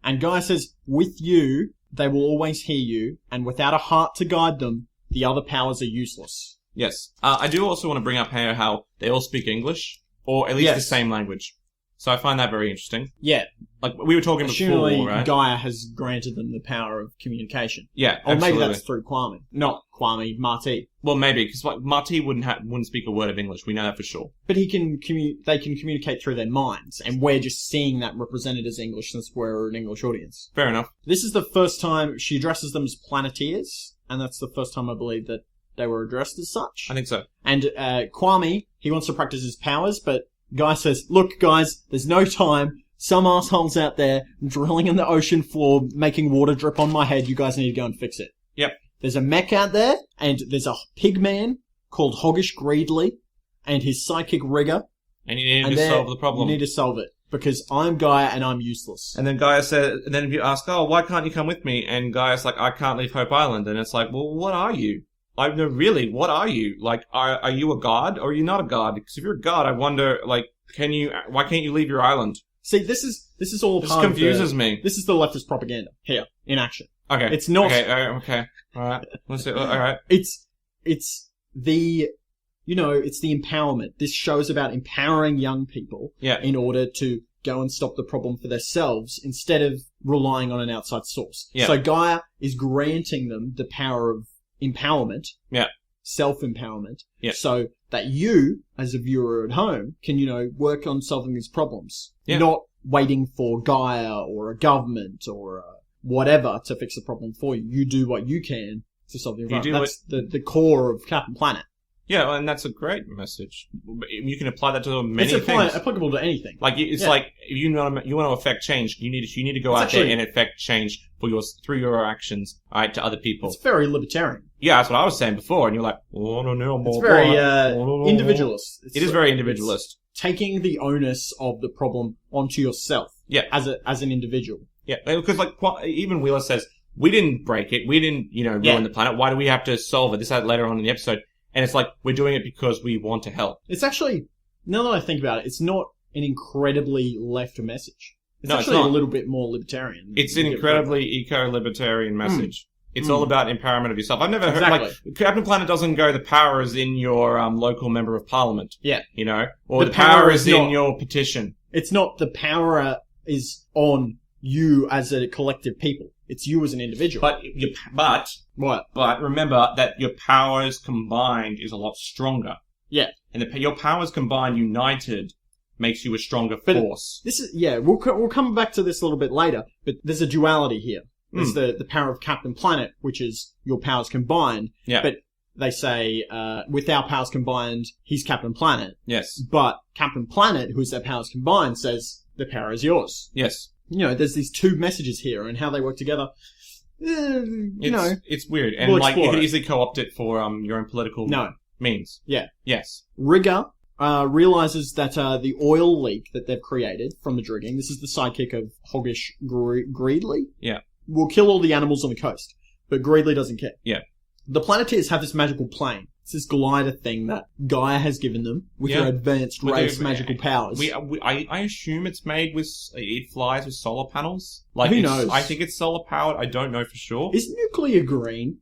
And Guy says, with you, they will always hear you, and without a heart to guide them, the other powers are useless. Yes. I do also want to bring up here how they all speak English, or at least the same language. So I find that very interesting. Yeah. Like, we were talking before, right? Gaia has granted them the power of communication. Yeah, or maybe that's through Kwame. Not Kwame, Marty. Well, maybe, because like, Marty wouldn't speak a word of English. We know that for sure. But they can communicate through their minds, and we're just seeing that represented as English since we're an English audience. Fair enough. This is the first time she addresses them as Planeteers, and that's the first time I believe that they were addressed as such. I think so. And Kwame, he wants to practice his powers, but Guy says, look, guys, there's no time. Some assholes out there drilling in the ocean floor, making water drip on my head. You guys need to go and fix it. Yep. There's a mech out there, and there's a pig man called Hoggish Greedley, and his sidekick Rigger. And you need to solve the problem. You need to solve it, because I'm Gaia and I'm useless. And then Gaia said, and then if you ask, oh, why can't you come with me? And Gaia's like, I can't leave Hope Island. And it's like, well, what are you? I know, really, what are you? Like, are you a god or are you not a god? Because if you're a god, I wonder, like, why can't you leave your island? See, this is all this part confuses me. This is the leftist propaganda here in action. Okay. It's not. Okay. Alright. Let's see. Alright. It's the empowerment. This show's about empowering young people. Yeah. In order to go and stop the problem for themselves instead of relying on an outside source. Yeah. So Gaia is granting them the power of empowerment. Yeah. Self-empowerment. Yeah. So that you, as a viewer at home, can, work on solving these problems. Yeah. Not waiting for Gaia or a government or whatever to fix the problem for you. You do what you can to solve the environment. That's the core of Captain Planet. Yeah, and that's a great message. You can apply that to many things. It's applicable to anything. Like, it's like, if you want to affect change, you need to go out there and affect change through your actions, alright, to other people. It's very libertarian. Yeah, that's what I was saying before, and you're like, oh, no, it's very, individualist. It is very individualist. Taking the onus of the problem onto yourself. Yeah. As an individual. Yeah, because like, even Wheeler says, we didn't break it, we didn't, ruin the planet, why do we have to solve it? This is later on in the episode. And it's like, we're doing it because we want to help. It's actually, now that I think about it, it's not an incredibly left message. It's not a little bit more libertarian. It's an incredibly eco-libertarian message. It's all about empowerment of yourself. I've never heard, like, Captain Planet doesn't go, the power is in your local member of parliament. Yeah. Or the power is in your petition. It's not the power is on you as a collective people. It's you as an individual. But remember that your powers combined is a lot stronger. Yeah. And your powers combined, united, makes you a stronger force. This is, we'll come back to this a little bit later, but there's a duality here. There's the power of Captain Planet, which is your powers combined. Yeah. But they say, with our powers combined, he's Captain Planet. Yes. But Captain Planet, who's their powers combined, says, the power is yours. Yes. There's these two messages here, and how they work together. It's weird, and like you could easily co-opt it for your own political means. Yeah. Yes. Rigger realizes that the oil leak that they've created from the dredging, this is the sidekick of Hoggish Greedley. Yeah. Will kill all the animals on the coast, but Greedley doesn't care. Yeah. The Planeteers have this magical plane. It's this glider thing that Gaia has given them with their advanced race magical powers. I assume it's made with, it flies with solar panels. Like, who knows? I think it's solar powered. I don't know for sure. Is nuclear green?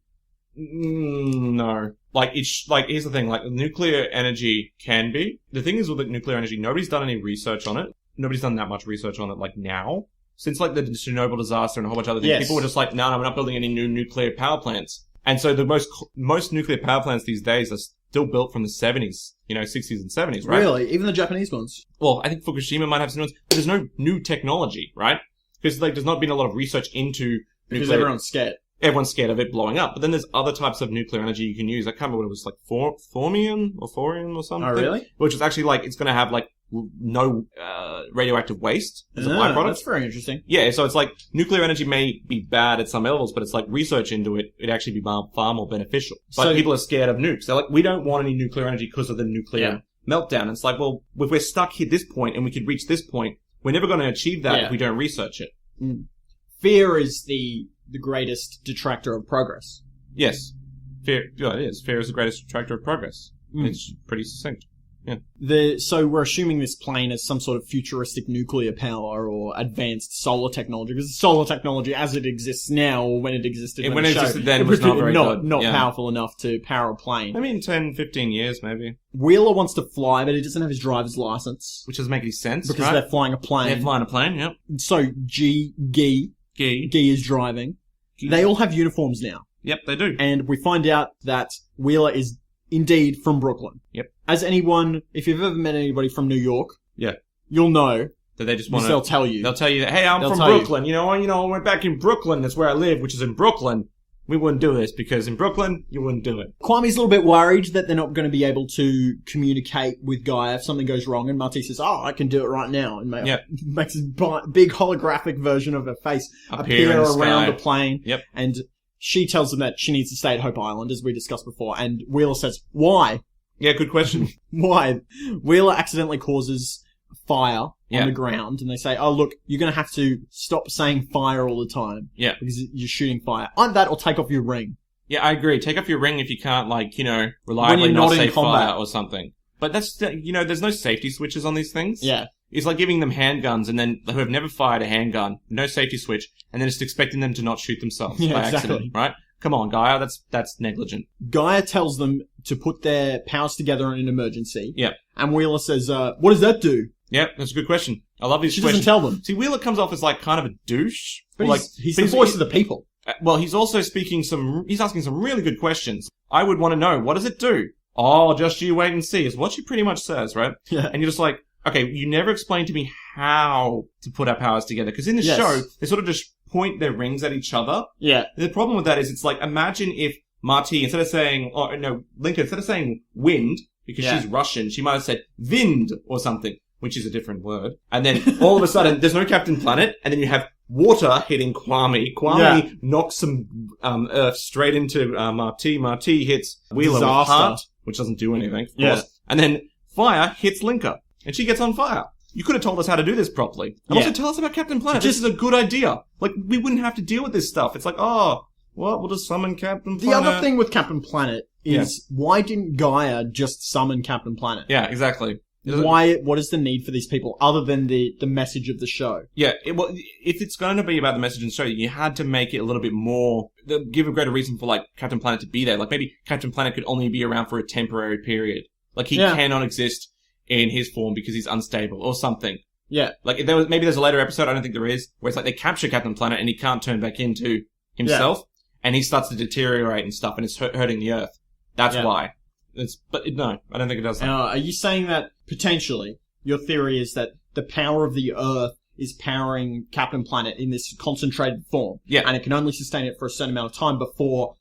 No. Here's the thing, nuclear energy can be. The thing is with nuclear energy, nobody's done any research on it. nobody's done that much research on it, like, now. Since, like, the Chernobyl disaster and a whole bunch of other things, people were just like, no, we're not building any new nuclear power plants. And so the most nuclear power plants these days are still built from the 70s, 60s and 70s, right? Really? Even the Japanese ones? Well, I think Fukushima might have some ones, but there's no new technology, right? Because, like, there's not been a lot of research into nuclear. Because everyone's scared. Everyone's scared of it blowing up. But then there's other types of nuclear energy you can use. I can't remember what it was, like, thorium or something. Oh, really? Which is actually, like, it's going to have, like, no radioactive waste as a byproduct. That's very interesting. Yeah, so it's like nuclear energy may be bad at some levels, but it's like research into it, it'd actually be far more beneficial. But so, people are scared of nukes. They're like, we don't want any nuclear energy because of the nuclear meltdown. And it's like, well, if we're stuck here at this point and we could reach this point, we're never going to achieve that if we don't research it. Fear is the greatest detractor of progress. Yes. Fear, it is. Fear is the greatest detractor of progress. It's pretty succinct. Yeah. So we're assuming this plane is some sort of futuristic nuclear power or advanced solar technology, because solar technology as it exists now, or when it existed when it existed then, was not very good. Not powerful enough to power a plane. I mean, 10, 15 years maybe. Wheeler wants to fly, but he doesn't have his driver's license. Which doesn't make any sense, because they're flying a plane. They're flying a plane, yep. So Guy is driving. They all have uniforms now. Yep, they do. And we find out that Wheeler is indeed from Brooklyn. Yep. As anyone, if you've ever met anybody from New York, you'll know that they just want to. They'll tell you. They'll tell you that, hey, I'm from Brooklyn. We're back in Brooklyn. That's where I live, which is in Brooklyn. We wouldn't do this because in Brooklyn, you wouldn't do it. Kwame's a little bit worried that they're not going to be able to communicate with Guy if something goes wrong. And Marty says, I can do it right now. And makes a big holographic version of her face appear around the plane. Yep. And she tells them that she needs to stay at Hope Island, as we discussed before. And Wheeler says, why? Yeah, good question. Why? Wheeler accidentally causes fire on the ground, and they say, oh, look, you're going to have to stop saying fire all the time. Yeah. Because you're shooting fire. Either that or take off your ring. Yeah, I agree. Take off your ring if you can't, reliably not say fire or something. But that's, there's no safety switches on these things. Yeah. It's like giving them handguns and then who have never fired a handgun, no safety switch, and then just expecting them to not shoot themselves by accident, right? Come on, Gaia, that's negligent. Gaia tells them to put their powers together in an emergency. Yeah. And Wheeler says, what does that do? Yeah, that's a good question. I love these questions. She doesn't tell them. See, Wheeler comes off as kind of a douche. But he's the voice of the people. Well, he's also he's asking some really good questions. I would want to know, what does it do? Oh, just you wait and see, is what she pretty much says, right? Yeah. And you're just like, okay, you never explained to me how to put our powers together. Because in the show, they sort of just point their rings at each other. Yeah. The problem with that is it's like, imagine if Marty, instead of saying, Lincoln, instead of saying wind, because she's Russian, she might have said vind or something, which is a different word. And then all of a sudden, there's no Captain Planet, and then you have water hitting Kwame. Kwame knocks some earth straight into Marty. Marty hits Wheeler with heart, which doesn't do anything, of course. And then fire hits Linka, and she gets on fire. You could have told us how to do this properly. And also tell us about Captain Planet. This is a good idea. Like, we wouldn't have to deal with this stuff. It's like, we'll just summon Captain Planet. The other thing with Captain Planet is, why didn't Gaia just summon Captain Planet? Yeah, exactly. What is the need for these people, other than the message of the show? Yeah, if it's going to be about the message in the show, you had to make it a little bit more, give a greater reason for, Captain Planet to be there. Like, maybe Captain Planet could only be around for a temporary period. Like, he cannot exist in his form because he's unstable or something. Yeah. Like, maybe there's a later episode, I don't think there is, where it's like they capture Captain Planet and he can't turn back into himself, and he starts to deteriorate and stuff, and it's hurting the Earth. That's why. No, I don't think it does that. Are you saying that, potentially, your theory is that the power of the Earth is powering Captain Planet in this concentrated form? Yeah. And it can only sustain it for a certain amount of time before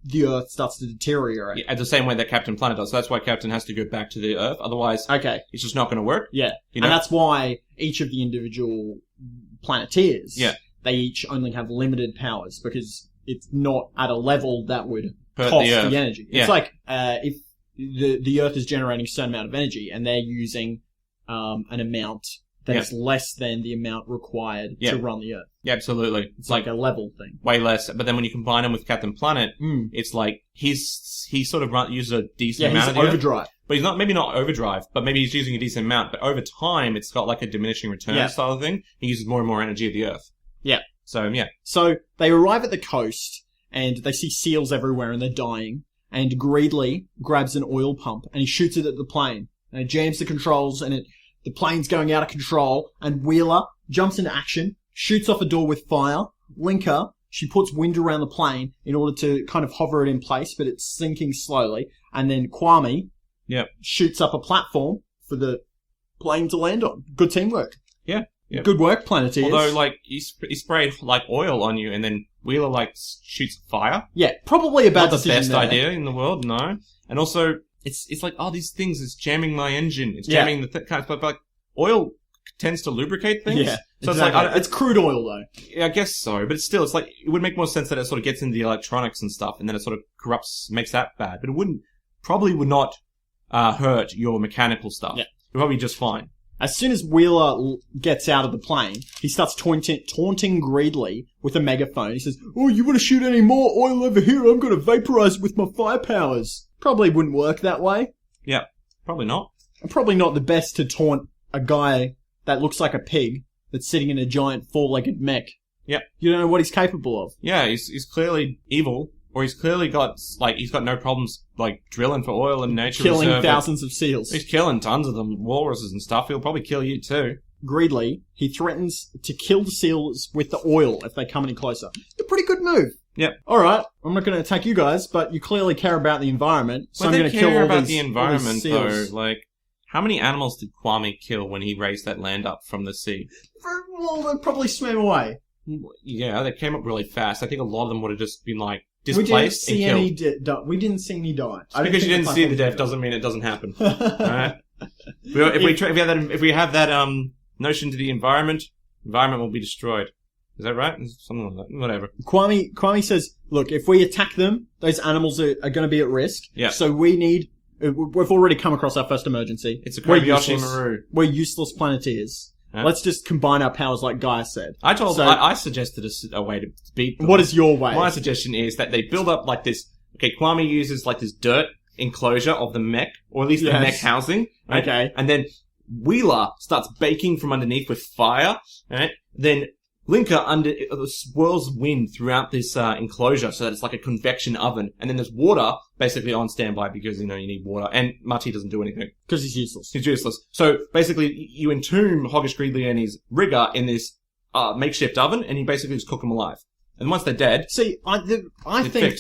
the Earth starts to deteriorate. Yeah, the same way that Captain Planet does. So that's why Captain has to go back to the Earth. Otherwise, it's just not going to work. Yeah. And that's why each of the individual Planeteers, they each only have limited powers, because it's not at a level that would cost the energy. It's like, if the Earth is generating a certain amount of energy, and they're using an amount that is less than the amount required to run the Earth. Yeah, absolutely. It's like a level thing. Way less. But then when you combine him with Captain Planet, it's like he sort of uses a decent amount of the overdrive. Earth. But he's maybe not overdrive, but maybe he's using a decent amount. But over time, it's got like a diminishing return style of thing. He uses more and more energy of the Earth. Yeah. So, So they arrive at the coast, and they see seals everywhere, and they're dying. And Greedley grabs an oil pump, and he shoots it at the plane. And it jams the controls, and it the plane's going out of control, and Wheeler jumps into action, shoots off a door with fire. Linker, she puts wind around the plane in order to kind of hover it in place, but it's sinking slowly. And then Kwame shoots up a platform for the plane to land on. Good teamwork. Yeah. Yep. Good work, Planeteers. Although, like, he sprayed, like, oil on you, and then Wheeler, like, shoots fire. Yeah, probably a bad decision. Not the best idea in the world, no. And also, it's like, oh, these things is jamming my engine. It's jamming the kind of, but like, oil tends to lubricate things. Yeah, so exactly. It's like, it's crude oil, though. Yeah, I guess so, but it's like, it would make more sense that it sort of gets into the electronics and stuff, and then it sort of makes that bad. But it probably would not, hurt your mechanical stuff. Yeah. It would probably be just fine. As soon as Wheeler gets out of the plane, he starts taunting Greedley with a megaphone. He says, "Oh, you want to shoot any more oil over here? I'm going to vaporize it with my fire powers." Probably wouldn't work that way. Yeah, probably not. And probably not the best to taunt a guy that looks like a pig that's sitting in a giant four-legged mech. Yep. You don't know what he's capable of. Yeah, he's clearly evil. Or he's clearly got, like, he's got no problems, like, drilling for oil in nature reserve. Killing thousands of seals. He's killing tons of them, walruses and stuff. He'll probably kill you too. Greedley, he threatens to kill the seals with the oil if they come any closer. It's a pretty good move. Yep. Alright, I'm not going to attack you guys, but you clearly care about the environment, so I'm going to kill all these about the environment, though. Like, how many animals did Kwame kill when he raised that land up from the sea? Well, they probably swam away. Yeah, they came up really fast. I think a lot of them would have just been, like, displaced and killed. We didn't see any die. Because you didn't see the death doesn't mean it doesn't happen. Alright? If we have that notion to the environment will be destroyed. Is that right? Something like that. Whatever. Kwame says, look, if we attack them, those animals are going to be at risk. Yeah. So we've already come across our first emergency. It's a Kobayashi Maru. We're useless Planeteers. Huh? Let's just combine our powers like Guy said. I suggested a way to beat them. What is your way? My suggestion is that they build up like this. Okay, Kwame uses like this dirt enclosure of the mech, or at least the mech housing. Right? Okay. And then Wheeler starts baking from underneath with fire. Right? Then Linker swirls wind throughout this enclosure so that it's like a convection oven. And then there's water basically on standby because, you need water. And Marty doesn't do anything. Because he's useless. He's useless. So basically you entomb Hoggish Greedley and his rigger in this makeshift oven and you basically just cook them alive. And once they're dead... See, I think...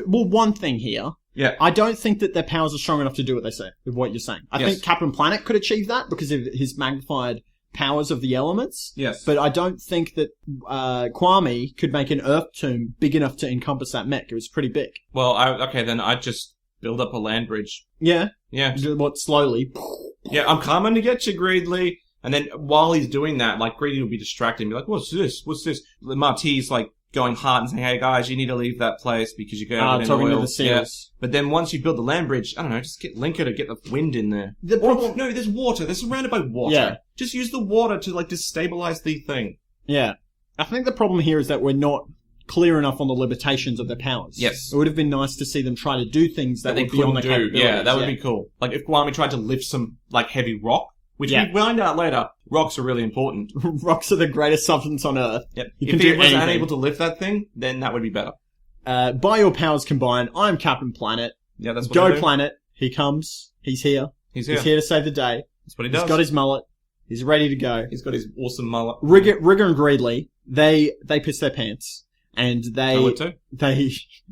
one thing here... Yeah. I don't think that their powers are strong enough to do what they say, with what you're saying. I think Captain Planet could achieve that because of his magnified powers of the elements. Yes. But I don't think that Kwame could make an Earth tomb big enough to encompass that mech. It was pretty big. Well, then I'd just build up a land bridge. Yeah? Yeah. What, slowly? Yeah, I'm coming to get you, Greedley. And then while he's doing that, like, Greedley will be distracted and be like, what's this? What's this? Marty's like going hard and saying, hey guys, you need to leave that place because you're going in talking oil. to the seals. Yeah. But then once you build the land bridge, I don't know, just get Linker to get the wind in there. No, there's water. They're surrounded by water. Yeah. Just use the water to, like, destabilize the thing. Yeah. I think the problem here is that we're not clear enough on the limitations of their powers. Yes. It would have been nice to see them try to do things that would be on the capabilities. Yeah, that would be cool. Like, if Kwame tried to lift some, like, heavy rock, which we find out later, rocks are really important. Rocks are the greatest substance on Earth. Yep. If he was unable to lift that thing, then that would be better. By your powers combined, I'm Captain Planet. Yeah, that's what I do. Go Planet. He comes. He's here. He's here. He's here to save the day. That's what he does. He's got his mullet. He's ready to go. He's got his awesome mullet. Rigger and Greedley, they piss their pants. And they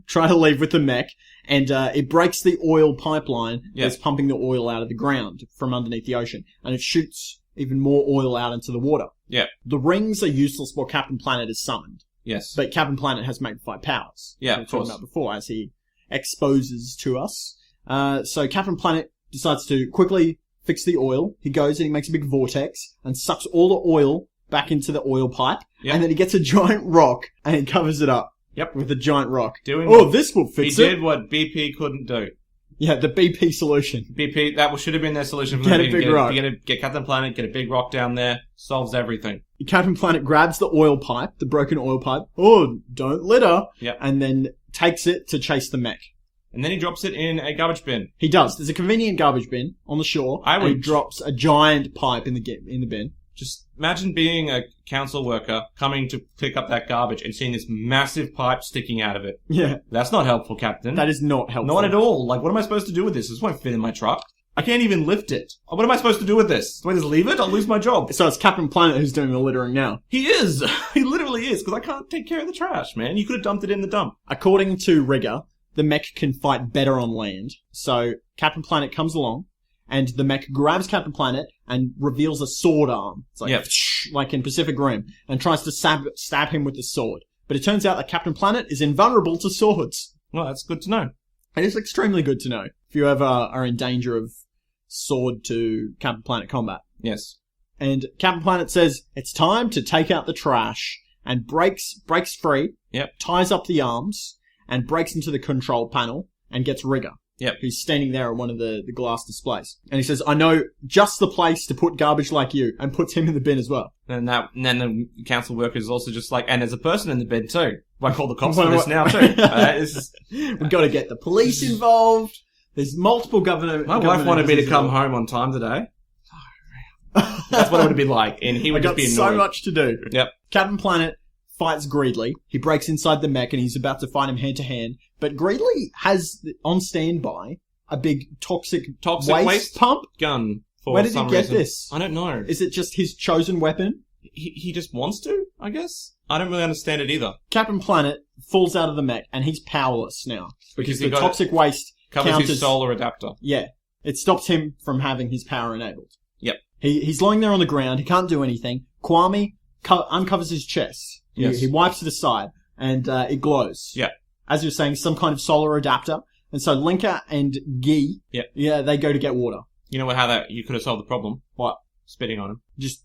try to leave with the mech. And it breaks the oil pipeline that's pumping the oil out of the ground from underneath the ocean. And it shoots even more oil out into the water. Yeah. The rings are useless while Captain Planet is summoned. Yes. But Captain Planet has magnified powers. Yeah, of course. About before, as he exposes to us. So Captain Planet decides to quickly fix the oil. He goes and he makes a big vortex and sucks all the oil back into the oil pipe. Yep. And then he gets a giant rock and he covers it up. Yep. With a giant rock. This will fix it. He did what BP couldn't do. Yeah, the BP solution. BP, that should have been their solution for get a big rock. Get Captain Planet, get a big rock down there, solves everything. Captain Planet grabs the oil pipe, the broken oil pipe. Oh, don't litter. Yep. And then takes it to chase the mech. And then he drops it in a garbage bin. He does. There's a convenient garbage bin on the shore. And he drops a giant pipe in the bin. Just imagine being a council worker coming to pick up that garbage and seeing this massive pipe sticking out of it. Yeah. That's not helpful, Captain. That is not helpful. Not at all. Like, what am I supposed to do with this? This won't fit in my truck. I can't even lift it. What am I supposed to do with this? Do I just leave it? I'll lose my job. So it's Captain Planet who's doing the littering now. He is. He literally is, because I can't take care of the trash, man. You could have dumped it in the dump. According to Rigger, the mech can fight better on land. So Captain Planet comes along, and the mech grabs Captain Planet and reveals a sword arm. It's like, like in Pacific Rim, and tries to stab him with the sword. But it turns out that Captain Planet is invulnerable to swords. Well, that's good to know. It is extremely good to know if you ever are in danger of sword to Captain Planet combat. Yes. And Captain Planet says, it's time to take out the trash, and breaks free, ties up the arms, and breaks into the control panel, and gets Rigger. Yep. Who's standing there at one of the glass displays. And he says, I know just the place to put garbage like you, and puts him in the bin as well. And then the council worker is also just like, and there's a person in the bin too. I call the cops for this now too. We've got to get the police involved. There's multiple government. My wife wanted me to come home on time today. That's what it would have been like, and he would just be annoyed. So much to do. Yep. Captain Planet fights Greedley. He breaks inside the mech and he's about to fight him hand to hand. But Greedley has on standby a big toxic waste pump gun. Where did he get this? I don't know. Is it just his chosen weapon? He just wants to, I guess. I don't really understand it either. Captain Planet falls out of the mech and he's powerless now because the toxic waste covers his solar adapter. Yeah, it stops him from having his power enabled. Yep. He's lying there on the ground. He can't do anything. Kwame uncovers his chest. Yes. He wipes it aside, and it glows. Yeah. As you're saying, some kind of solar adapter. And so Linka and Guy, they go to get water. You know how you could have solved the problem? What? Spitting on him. Just...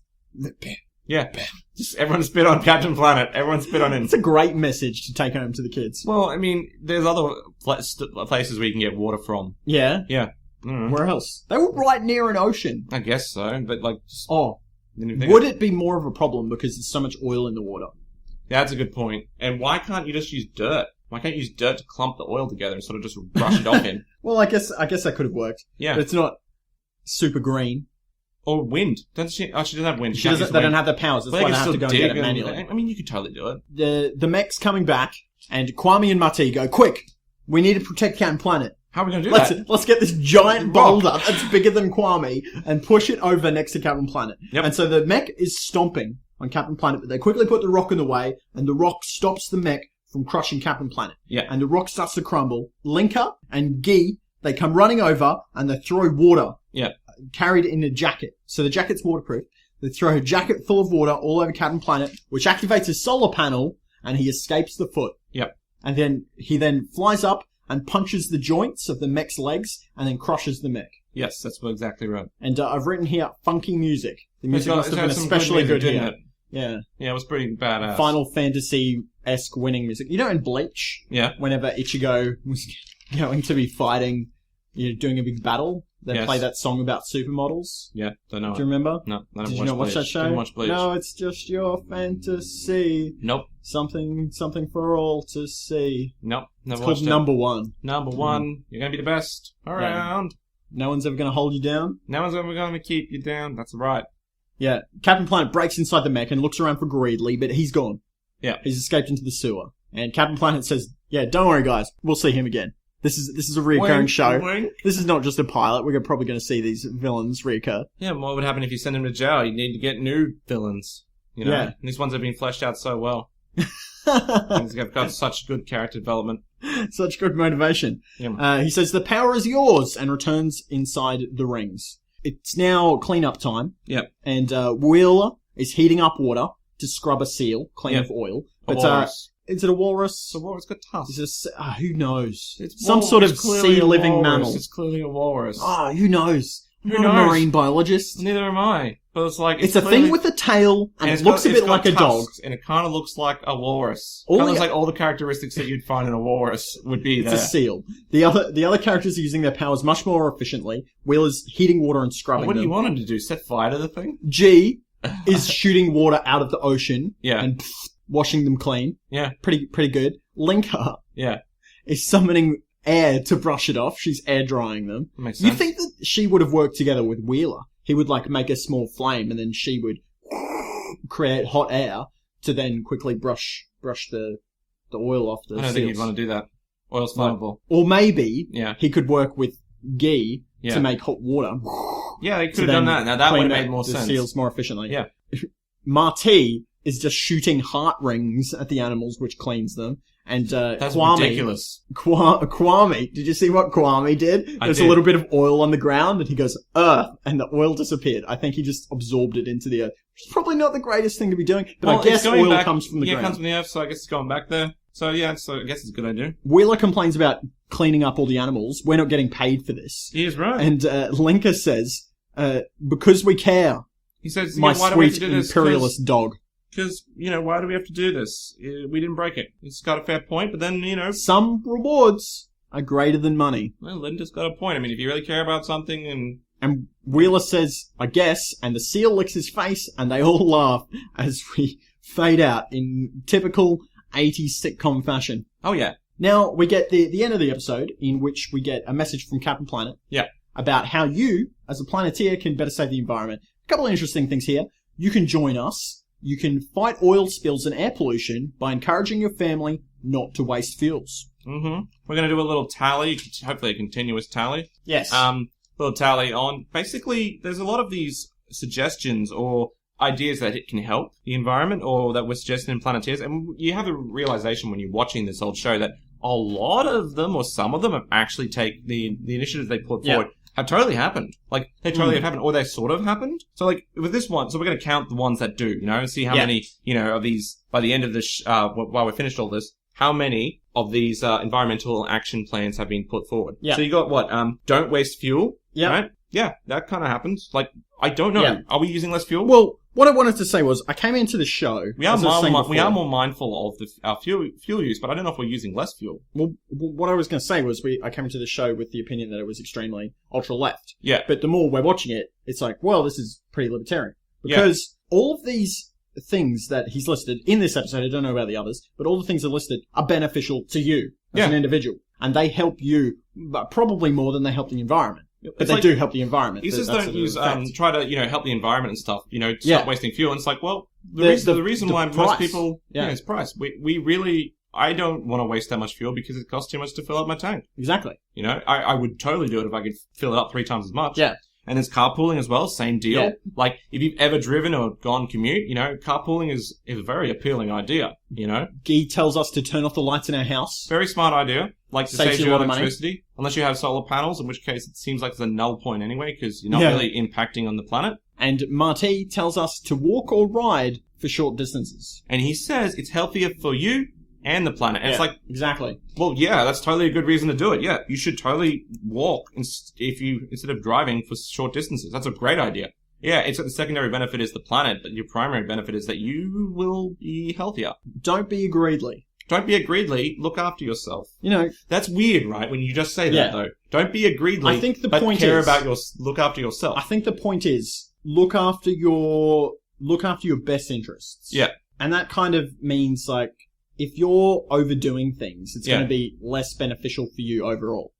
Yeah. Just everyone spit on Captain Planet. Everyone spit on him. It's a great message to take home to the kids. Well, I mean, there's other places where you can get water from. Yeah? Yeah. Where else? They were right near an ocean. I guess so, but like... would it be more of a problem because there's so much oil in the water? That's a good point. And why can't you just use dirt? Why can't you use dirt to clump the oil together and sort of just rush it off in? Well, I guess that could have worked. Yeah. But it's not super green. Or wind. Doesn't she? Oh, she doesn't have wind. They don't have the powers. That's why they have to go and get it manually. I mean, you could totally do it. The mech's coming back, and Kwame and Mati go, quick! We need to protect Captain Planet. How are we going to do that? Let's get this giant boulder that's bigger than Kwame and push it over next to Captain Planet. Yep. And so the mech is stomping on Captain Planet, but they quickly put the rock in the way, and the rock stops the mech from crushing Captain Planet. Yeah. And the rock starts to crumble. Linka and Guy, they come running over, and they throw water. Yeah. Carried in a jacket. So the jacket's waterproof. They throw a jacket full of water all over Captain Planet, which activates his solar panel, and he escapes the foot. Yep. And then he flies up and punches the joints of the mech's legs, and then crushes the mech. Yes, that's exactly right. And I've written here, funky music. The music must have been especially good here. Yeah. Yeah, it was pretty badass. Final Fantasy-esque winning music. You know in Bleach? Yeah. Whenever Ichigo was going to be fighting, doing a big battle, they play that song about supermodels. Yeah, don't know. Do you remember? No, I Did you not watch that show? Didn't watch Bleach. No, it's just your fantasy. Nope. Something for all to see. Nope. It's called Number One. Number One. You're going to be the best around. No one's ever going to hold you down. No one's ever going to keep you down. That's right. Yeah. Captain Planet breaks inside the mech and looks around for Greedley, but he's gone. Yeah. He's escaped into the sewer. And Captain Planet says, yeah, don't worry guys. We'll see him again. This is a reoccurring show. Wink. This is not just a pilot. We're probably going to see these villains reoccur. Yeah, what would happen if you send him to jail? You need to get new villains. Yeah. And these ones have been fleshed out so well. He's got such good character development. Such good motivation. Yeah. He says, the power is yours, and returns inside the rings. It's now cleanup time. Yep. And Wheeler is heating up water to scrub a seal, clean of oil. But is it a walrus? The walrus got tusks. Who knows? It's some sort of sea-living mammal. It's clearly a walrus. Who knows? I'm not a marine biologist. Neither am I. But it's like... It's a thing with a tail, and it looks a bit like a dog. And it kind of looks like a walrus. Kind of looks like all the characteristics that you'd find in a walrus would be there. It's a seal. The other characters are using their powers much more efficiently. Wheeler's heating water and scrubbing them. What do you want him to do? Set fire to the thing? G is shooting water out of the ocean. Yeah. And washing them clean. Yeah. Pretty good. Linka. Yeah. Is summoning air to brush it off. She's air drying them. Makes sense. You think that she would have worked together with Wheeler? He would make a small flame, and then she would create hot air to then quickly brush the oil off the seals. I don't think you'd want to do that. Oil's flammable. Or maybe he could work with Guy to make hot water. Yeah, they could have done that. Now that would have made more sense. The seals more efficiently. Yeah. Marty is just shooting heart rings at the animals, which cleans them. And that's Kwame, ridiculous. Kwame, did you see what Kwame did? There's a little bit of oil on the ground, and he goes, Earth, and the oil disappeared. I think he just absorbed it into the Earth. Which is probably not the greatest thing to be doing, but I guess oil comes from the ground. Yeah, it comes from the Earth, so I guess it's going back there. So yeah, I guess it's a good idea. Wheeler complains about cleaning up all the animals. We're not getting paid for this. He is right. And Linka says, because we care. He says, my why sweet do we have to do imperialist dog. Because, why do we have to do this? We didn't break it. It's got a fair point, but then, some rewards are greater than money. Well, Linda's got a point. I mean, if you really care about something And Wheeler says, I guess, and the seal licks his face, and they all laugh as we fade out in typical 80s sitcom fashion. Oh, yeah. Now, we get the end of the episode, in which we get a message from Captain Planet. Yeah. About how you, as a Planeteer, can better save the environment. A couple of interesting things here. You can join us. You can fight oil spills and air pollution by encouraging your family not to waste fuels. Mm-hmm. We're going to do a little tally, hopefully a continuous tally. Yes. Little tally on, basically, there's a lot of these suggestions or ideas that it can help the environment or that we're suggesting in Planeteers. And you have a realization when you're watching this old show that a lot of them or some of them have actually taken the initiatives they put forward. Have totally happened. Like, they totally have happened, or they sort of happened. So, like, with this one, so we're going to count the ones that do, and see how many, of these, by the end of this, while we're finished all this, how many of these, environmental action plans have been put forward. Yeah. So you got what? Don't waste fuel. Yeah. Right? Yeah, that kind of happens. Like, I don't know. Yeah. Are we using less fuel? Well, what I wanted to say was, I came into the show. We are more mindful of our fuel use, but I don't know if we're using less fuel. Well, what I was going to say was, I came into the show with the opinion that it was extremely ultra left. Yeah. But the more we're watching it, it's like, well, this is pretty libertarian. Because all of these things that he's listed in this episode, I don't know about the others, but all the things that are listed are beneficial to you as an individual. And they help you, but probably more than they help the environment. But they do help the environment. He says don't use, try to, help the environment and stuff, stop wasting fuel. And it's like, well, the reason why most people, it's price. We really, I don't want to waste that much fuel because it costs too much to fill up my tank. Exactly. I would totally do it if I could fill it up 3 times as much. Yeah. And there's carpooling as well, same deal. Yeah. Like, if you've ever driven or gone commute, carpooling is a very appealing idea, Guy tells us to turn off the lights in our house. Very smart idea. Like, to save you electricity. Unless you have solar panels, in which case it seems like it's a null point anyway, because you're not really impacting on the planet. And Marty tells us to walk or ride for short distances. And he says it's healthier for you and the planet. And it's like... Exactly. Well, yeah, that's totally a good reason to do it. Yeah, you should totally walk instead of driving for short distances. That's a great idea. Yeah, it's the secondary benefit is the planet, but your primary benefit is that you will be healthier. Don't be a greedly. Don't be a greedly. Look after yourself. That's weird, right? When you just say that, though. Don't be a greedly. I think the point is look after yourself. I think the point is look after your best interests. Yeah, and that kind of means like if you're overdoing things, it's going to be less beneficial for you overall.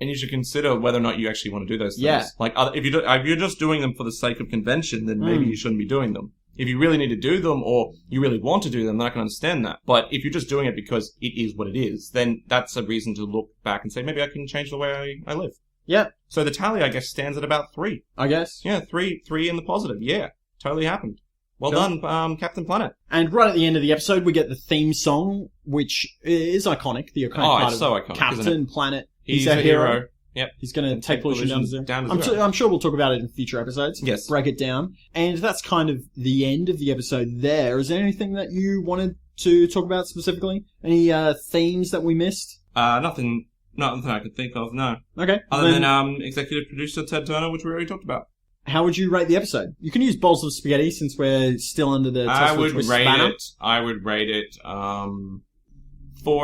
And you should consider whether or not you actually want to do those things. Yeah. Like if you're just doing them for the sake of convention, then maybe you shouldn't be doing them. If you really need to do them or you really want to do them, then I can understand that. But if you're just doing it because it is what it is, then that's a reason to look back and say, maybe I can change the way I live. Yeah. So the tally, I guess, stands at about 3. I guess. Yeah, 3 in the positive. Yeah, totally happened. Well done, Captain Planet. And right at the end of the episode, we get the theme song, which is iconic. The iconic part it's so iconic, Captain Planet. He's a hero. Yep. He's going to take pollution down to zero. I'm sure we'll talk about it in future episodes. Yes. Break it down. And that's kind of the end of the episode there. Is there anything that you wanted to talk about specifically? Any themes that we missed? Nothing I could think of, no. Okay. Other than executive producer Ted Turner, which we already talked about. How would you rate the episode? You can use bowls of spaghetti since we're still under the Tesla twist banner. I would rate it 4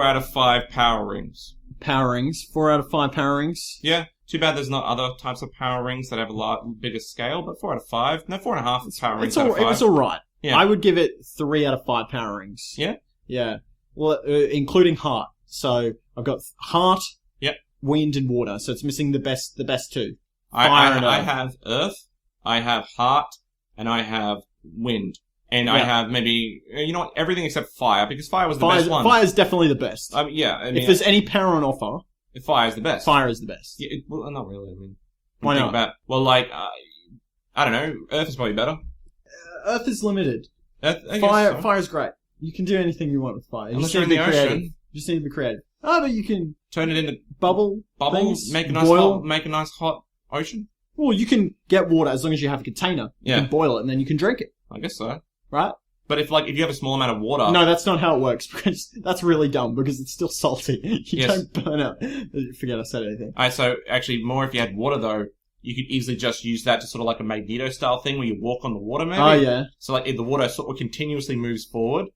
out of 5 power rings. Power rings. 4 out of 5 power rings. Yeah. Too bad there's not other types of power rings that have a lot bigger scale, but 4 out of 5. No, 4.5 power rings out of 5. It's alright. Yeah. I would give it 3 out of 5 power rings. Yeah? Yeah. Well, including heart. So, I've got heart, wind, and water. So it's missing the best 2. I have earth, I have heart, and I have wind. And I have maybe, everything except fire, because fire was the best one. Fire's definitely the best. Yeah. If there's any power on offer... Fire is the best. Fire is the best. Yeah, well, not really, Why not? I don't know. Earth is probably better. Earth is limited. Fire is great. You can do anything you want with fire. Unless you're in the ocean. You just need to be creative. But you can turn it into bubbles, make a nice hot ocean. Well, you can get water as long as you have a container. You can boil it and then you can drink it. I guess so. Right? But if you have a small amount of water... No, that's not how it works, because that's really dumb, because it's still salty. You don't burn out. Forget I said anything. So, actually, more if you had water, though, you could easily just use that to sort of like a Magneto-style thing where you walk on the water, maybe. Oh, yeah. So, if the water sort of continuously moves forward,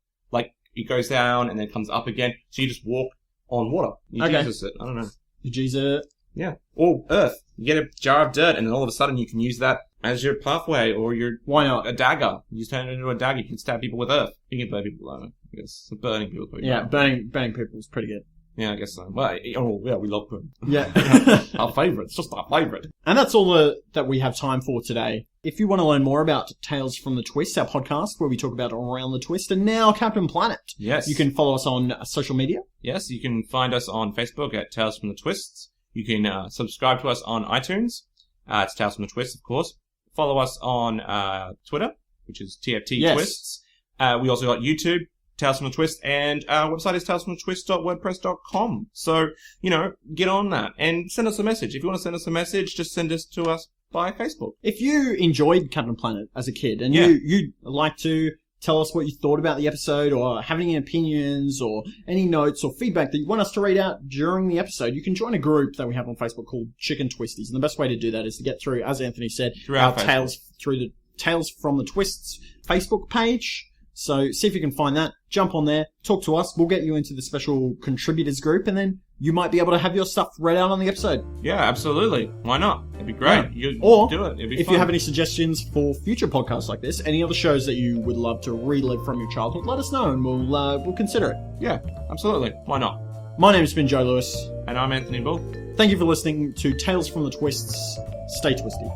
it goes down and then comes up again, so you just walk on water. You Jesus it. I don't know. You Jesus it. Yeah. Or Earth. You get a jar of dirt, and then all of a sudden you can use that as your pathway, or why not? A dagger. You just turn it into a dagger. You can stab people with Earth. You can burn people, I guess. Burning people. Burning people is pretty good. Yeah, I guess so. Well, we love burning. Yeah. Our favourite. It's just our favourite. And that's all that we have time for today. If you want to learn more about Tales from the Twist, our podcast, where we talk about Around the Twist, and now Captain Planet. Yes. You can follow us on social media. Yes, you can find us on Facebook at Tales from the Twists. You can subscribe to us on iTunes. It's Tales from the Twist, of course. Follow us on Twitter, which is TFT Twists. We also got YouTube, Tales from the Twist, and our website is talesfromthetwist.wordpress.com. So, get on that and send us a message. If you want to send us a message, just send us to us by Facebook. If you enjoyed Captain Planet as a kid and you'd like to tell us what you thought about the episode, or have any opinions or any notes or feedback that you want us to read out during the episode, you can join a group that we have on Facebook called Chicken Twisties. And the best way to do that is to get through, as Anthony said, through the Tales from the Twists Facebook page. So see if you can find that. Jump on there, talk to us. We'll get you into the special contributors group, and then you might be able to have your stuff read out on the episode. Yeah, absolutely. Why not? It'd be great. Yeah. Or do it. It'd be if fun. You have any suggestions for future podcasts like this, any other shows that you would love to relive from your childhood, let us know and we'll consider it. Yeah, absolutely. Why not? My name's been Joe Lewis. And I'm Anthony Bull. Thank you for listening to Tales from the Twists. Stay twisty.